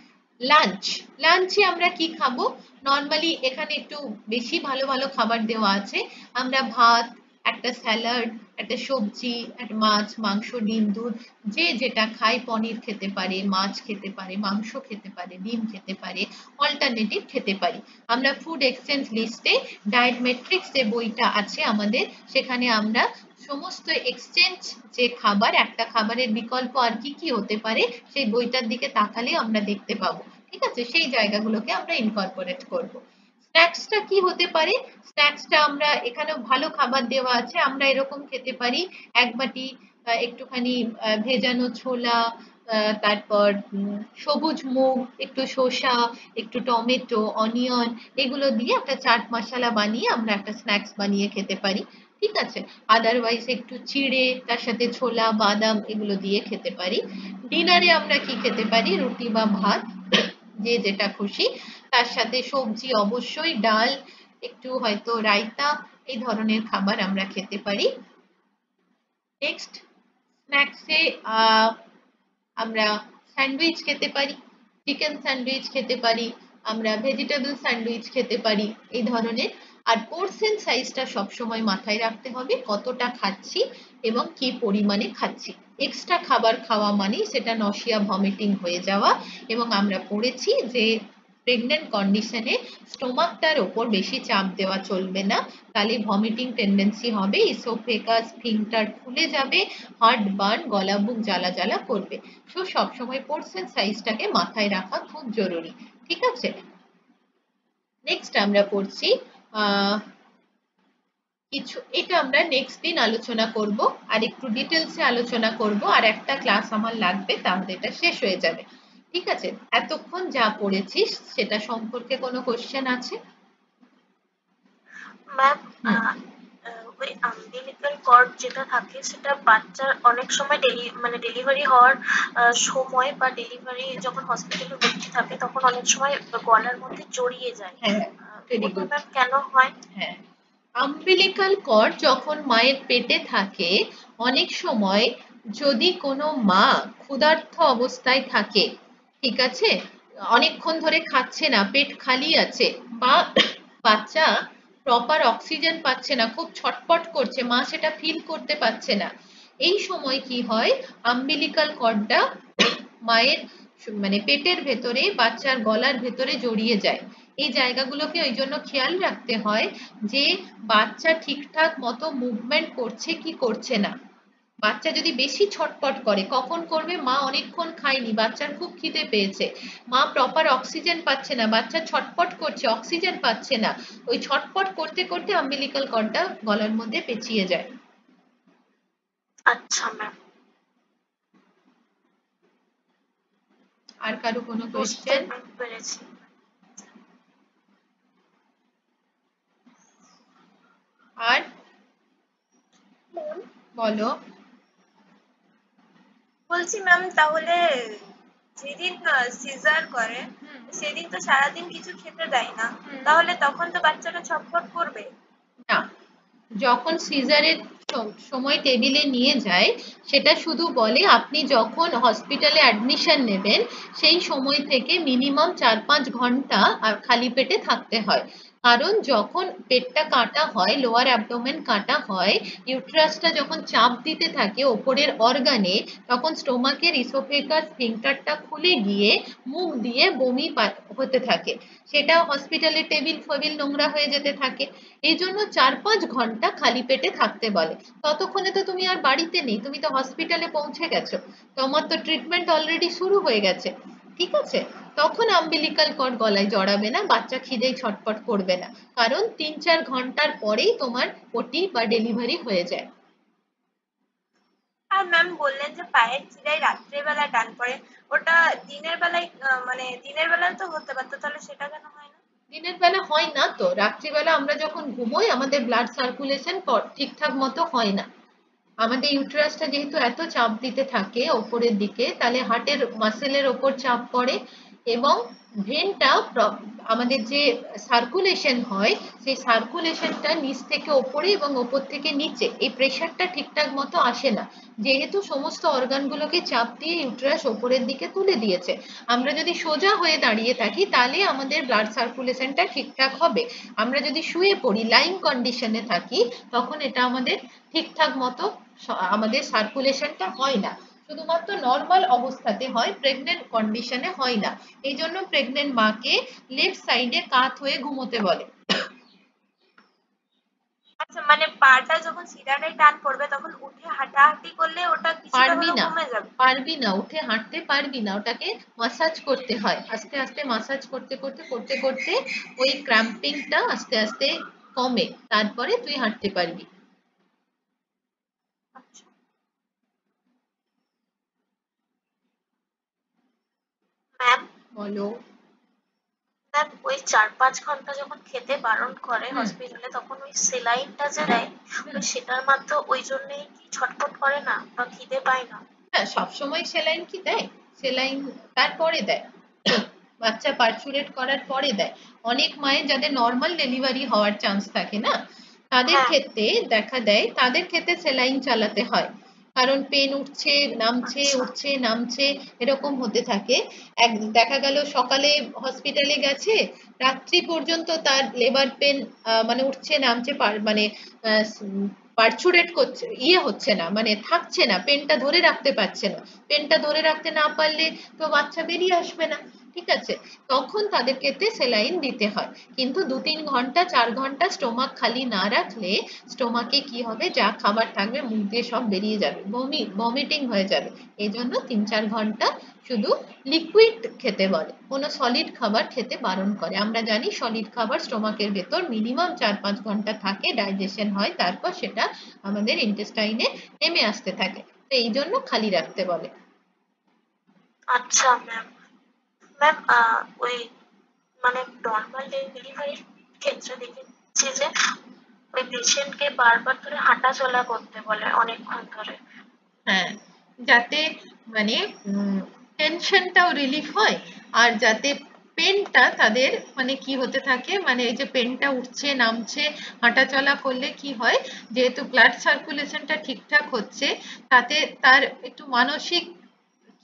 লাঞ্চে আমরা কি খাবো? নর্মালি এখানে একটু বেশি ভালো ভালো খাবার দেওয়া আছে। আমরা ভাত, একটা স্যালাড, একটা সবজি, একটা মাছ, মাংস, ডিম, দুধ, যে যেটা খায়, পনির খেতে পারে, মাছ খেতে পারে, মাংস খেতে পারে, ডিম খেতে পারে, অল্টারনেটিভ খেতে পারি। আমরা ফুড এক্সচেঞ্জ লিস্টে ডায়েট মেট্রিক্স যে বইটা আছে আমাদের, সেখানে আমরা সমস্ত এক্সচেঞ্জ যে খাবার, একটা খাবারের বিকল্প আর কি কি হতে পারে, সেই বইটার দিকে তাকালে আমরা দেখতে পাবো। ঠিক আছে, সেই জায়গাগুলোকে আমরা ইনকর্পোরেট করব। স্ন্যাক্সটা কি হতে পারে? স্ন্যাক্সটা আমরা এখানেও ভালো খাবার দেওয়া আছে, আমরা এরকম খেতে পারি, এক বাটি একটুখানি ভেজানো ছোলা, তারপর সবুজ মুগ, একটু শসা, একটু টমেটো, অনিয়ন, এগুলো দিয়ে একটা চাট মশলা বানিয়ে আমরা একটা স্ন্যাক্স বানিয়ে খেতে পারি। ঠিক আছে, আদারওয়াইজ একটু চিড়ে, তার সাথে ছোলা, বাদাম, এগুলো দিয়ে খেতে পারি। ডিনারে আমরা কি খেতে পারি? রুটি বা ভাত, যে যেটা খুশি, তার সাথে সবজি, অবশ্যই ডাল, একটু হয়তো রায়তা, এই ধরনের খাবার আমরা খেতে পারি। নেক্সট, স্ন্যাক্সে আমরা স্যান্ডউইচ খেতে পারি, চিকেন স্যান্ডউইচ খেতে পারি, আমরা ভেজিটেবল স্যান্ডউইচ খেতে পারি, এই ধরনের। আর পোর্শন সাইজটা সবসময় মাথায় রাখতে হবে, কতটা খাচ্ছি এবং কি পরিমাণে খাচ্ছি। এক্সট্রা খাবার খাওয়া মানে সেটা নশিয়া, ভমিটিং হয়ে যাওয়া। এবং আমরা পড়েছি যে প্রেগনেন্ট কন্ডিশনে স্টোমাকটার ওপর বেশি চাপ দেওয়া চলবে না, তাহলে ভমিটিং টেন্ডেন্সি হবে, ইসোফেগাস, স্ফিংক্টার খুলে যাবে, হার্ট বার্ন, গলা বুক জ্বালা জ্বালা করবে। সো সবসময় পোর্শন সাইজটাকে মাথায় রাখা খুব জরুরি। ঠিক আছে, নেক্সট আমরা পড়ছি কিছু, এটা আমরা নেক্সট দিন আলোচনা করব, আর একটু ডিটেলসে আলোচনা করব, আর একটা ক্লাস আমার লাগবে, তাহলে এটা শেষ হয়ে যাবে। ঠিক আছে, এতক্ষণ যা পড়েছিস সেটা সম্পর্কে কোনো কোশ্চেন আছে? ম্যাম, ওই আম্বিলিকাল কর্ড যেটা থাকে সেটা বাচ্চার অনেক সময় ডেলিভারি হওয়ার সময় বা ডেলিভারি যখন হসপিটালে ভর্তি থাকে তখন অনেক সময় গলার মধ্যে জড়িয়ে যায়। হ্যাঁ, ভেরি ওটা গুড। ম্যাম কেন হয়? হ্যাঁ, আম্বিলিকাল কর্ড যখন মায়ের পেটে থাকে, অনেক সময় যদি কোনো মা ক্ষুধার্ত অবস্থায় থাকে, ঠিক আছে, অনেকক্ষণ ধরে খাচ্ছে না, পেট খালি আছে, বা বাচ্চা প্রপার অক্সিজেন পাচ্ছে না, খুব ছটপট করছে, মা সেটা ফিল করতে পারছে না, এই সময় কি হয়, আম্বিলিকাল কর্ডটা মায়ের মানে পেটের ভেতরে, বাচ্চার গলার ভেতরে জড়িয়ে যায়। এই জায়গাগুলোকে ওই জন্য খেয়াল রাখতে হয় যে বাচ্চা ঠিকঠাক মতো মুভমেন্ট করছে কি করছে না। বাচ্চা যদি বেশি ছটপট করে, কখন করবে? মা অনেকক্ষণ খায়নি, বাচ্চার খুব খিদে পেয়েছে, মা প্রপার অক্সিজেন পাচ্ছে না, বাচ্চা ছটপট করছে, অক্সিজেন পাচ্ছে না, ওই ছটপট করতে করতে আম্বিলিকাল কর্ডটা গলার মধ্যে পেঁচিয়ে যায়। আচ্ছা ম্যাম, আর কারো কোনো বুঝতে কোয়েশ্চেন? পেরেছি। আর বলো। বলছি ম্যাম, তাহলে যেদিন সিজার করে সেদিন তো সারাদিন কিছু খেতে দেয় না, তাহলে তখন তো বাচ্চাটা ছটফট করবে না, যখন সিজারের সময় টেবিলে নিয়ে যায়, সেটা শুধু বলে আপনি যখন হসপিটালে অ্যাডমিশন নেবেন সেই সময় থেকে মিনিমাম 4-5 ঘন্টা আর খালি পেটে থাকতে হয়। কারণ যখন পেটটা কাটা হয়, লোয়ার অ্যাবডোমেন কাটা হয়, ইউট্রাসটা যখন চাপ দিতে থাকে ওপরের অর্গানে, তখন স্টোমাকের ইসোফেগাস, স্ফিংক্টারটা খুলে গিয়ে মুখ দিয়ে বমি হতে থাকে, সেটা হসপিটালে টেবিল ফেবিল নোংরা হয়ে যেতে থাকে। এই জন্য 4-5 ঘন্টা খালি পেটে থাকতে বলে। ততক্ষণে তো তুমি আর বাড়িতে নেই, তুমি তো হসপিটালে পৌঁছে গেছো, তোমার তো ট্রিটমেন্ট অলরেডি শুরু হয়ে গেছে। ঠিক আছে, তখন আম্বিলিকাল কর্ড গলায় জড়াবে না, বাচ্চা খিদেই ছটপট করবে না, কারণ 3-4 ঘন্টার পরেই তোমার ওটি বা ডেলিভারি হয়ে যায়। আর ম্যাম বললেন যে পায়ের চিরায় রাত্রেবেলা টান পড়ে, ওটা দিনের বেলায় মানে দিনের বেলায় তো হতে পারতো, তাহলে সেটা কেন হয় না? দিনের বেলা হয় না তো, রাত্রিবেলা আমরা যখন ঘুমোই আমাদের ব্লাড সার্কুলেশন ঠিকঠাক মতো হয় না। আমাদের ইউটেরাসটা যেহেতু এত চাপ দিতে থাকে ওপরের দিকে, তাহলে হার্টের মাসেলের ওপর চাপ পড়ে এবং ভেনটা আমাদের যে সার্কুলেশন হয় সেই সার্কুলেশনটা নিচ থেকে ওপরে এবং ওপর থেকে নিচে এই প্রেশারটা ঠিকঠাক মতো আসে না, যেহেতু সমস্ত অর্গানগুলোকে চাপ দিয়ে ইউটেরাস ওপরের দিকে তুলে দিয়েছে। আমরা যদি সোজা হয়ে দাঁড়িয়ে থাকি তাহলে আমাদের ব্লাড সার্কুলেশনটা ঠিকঠাক হবে। আমরা যদি শুয়ে পড়ি লাইং কন্ডিশনে থাকি তখন এটা আমাদের ঠিকঠাক মতো আমাদের সার্কুলেশনটা হয় না, শুধুমাত্র নর্মাল অবস্থাতে হয়, প্রেগনেন্ট কন্ডিশনে হয় না। এই জন্য প্রেগনেন্ট মাকে লেফট সাইডে কাত হয়ে ঘুমোতে বলে। আচ্ছা, মানে পাটা যখন সিধাটাই টান পড়বে তখন উঠে হাঁটাহাঁটি করলে ওটা কিছুটা পারবি হলেও না, কমে যাবে? পারবি না, উঠে হাঁটতে পারবি না, ওটাকে মাসাজ করতে হয়, আস্তে আস্তে মাসাজ করতে করতে করতে করতে ওই ক্র্যাম্পিংটা আস্তে আস্তে কমে, তারপরে তুই হাঁটতে পারবি। আচ্ছা ম্যাম। বলো। ম্যাম ওই 4-5 ঘন্টা যখন খেতে বারণ করে হুম হসপিটালে, তখন ওই সেলাইনটা যে দেয়, হুম। ওই সেটার মাধ্যমে ওই জন্যই কি ছটফট করে না বা খিদে পায় না? হ্যাঁ, সবসময় সেলাইন কি দেয়? সেলাইন তারপরে দেয়, বাচ্চা পার্চুরেট করার পরে দেয়। অনেক মায়ের যাদের নর্মাল ডেলিভারি হওয়ার চান্স থাকে না, তাদের হ্যাঁ। ক্ষেত্রে দেখা দেয়, তাদের ক্ষেত্রে সেলাইন চালাতে হয়, কারণ পেন উঠছে নামছে আচ্ছা। উঠছে নামছে এরকম হতে থাকে। দেখা গেল সকালে হসপিটালে গেছে, রাত্রি পর্যন্ত তার লেবার পেন মানে উঠছে নামছে মানে পার্চুরেট করছে, হচ্ছে না, মানে থাকছে না, পেনটা ধরে রাখতে পারছে না, পেনটা ধরে রাখতে না পারলে তো বাচ্চা বেরিয়ে আসবে না, ঠিক আছে, তখন তাদের ক্ষেত্রে সেলাইন দিতে হয়। কিন্তু 2-3 ঘন্টা 4 ঘন্টা স্টোমাক খালি না রাখলে স্টোমাকে কি হবে, যা খাবার থাকবে মুখ দিয়ে সব বেরিয়ে যাবে, ভমিটিং হয়ে যাবে। এই জন্য 3-4 ঘন্টা শুধু লিকুইড খেতে বলে, কোনো সলিড খাবার খেতে বারণ করে। আমরা জানি সলিড খাবার স্টোমাকের ভেতর মিনিমাম 4-5 ঘন্টা থাকে, ডাইজেশন হয়, তারপর সেটা আমাদের ইন্টেস্টাইনে নেমে আসতে থাকে, তো এই জন্য খালি রাখতে বলে। আচ্ছা ম্যাম। ম্যাম ওই মানে নর্মাল ডেলিভারির ক্ষেত্রে দেখেছি যে ওই পেশেন্টকে বারবার করে হাঁটা চলা করতে বলে অনেকক্ষণ ধরে। হ্যাঁ, যাতে মানে টেনশনটাও রিলিফ হয়, আর যাতে পেনটা তাদের মানে কি হতে থাকে, মানে এই যে পেনটা উঠছে নামছে হাঁটা চলা করলে কি হয়, যেহেতু ব্লাড সার্কুলেশনটা ঠিকঠাক হচ্ছে, তাতে তার একটু মানসিক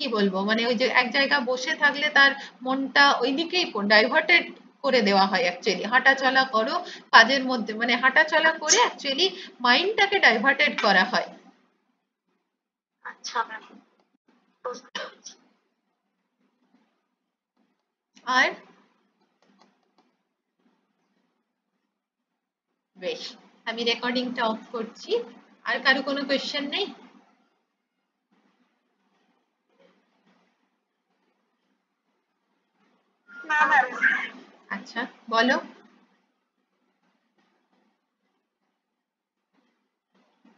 কি বলবো, মানে ওই যে এক জায়গায় বসে থাকলে তার মনটা ওইদিকেই ডাইভার্টেড করে দেওয়া হয়, অ্যাকচুয়ালি হাঁটা চলা করো, কাজের মধ্যে মানে হাঁটা চলা করে আচ্ছা। অ্যাকচুয়ালি মাইন্ডটাকে ডাইভার্টেড করা হয়। আচ্ছা ম্যাম, বুঝতে পেরেছি। আর বেশ, আমি রেকর্ডিংটা অফ করছি। আর কারো কোনো কোয়েশ্চেন নেই? না ম্যাম। আচ্ছা, বলো।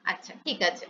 আচ্ছা, ঠিক আছে।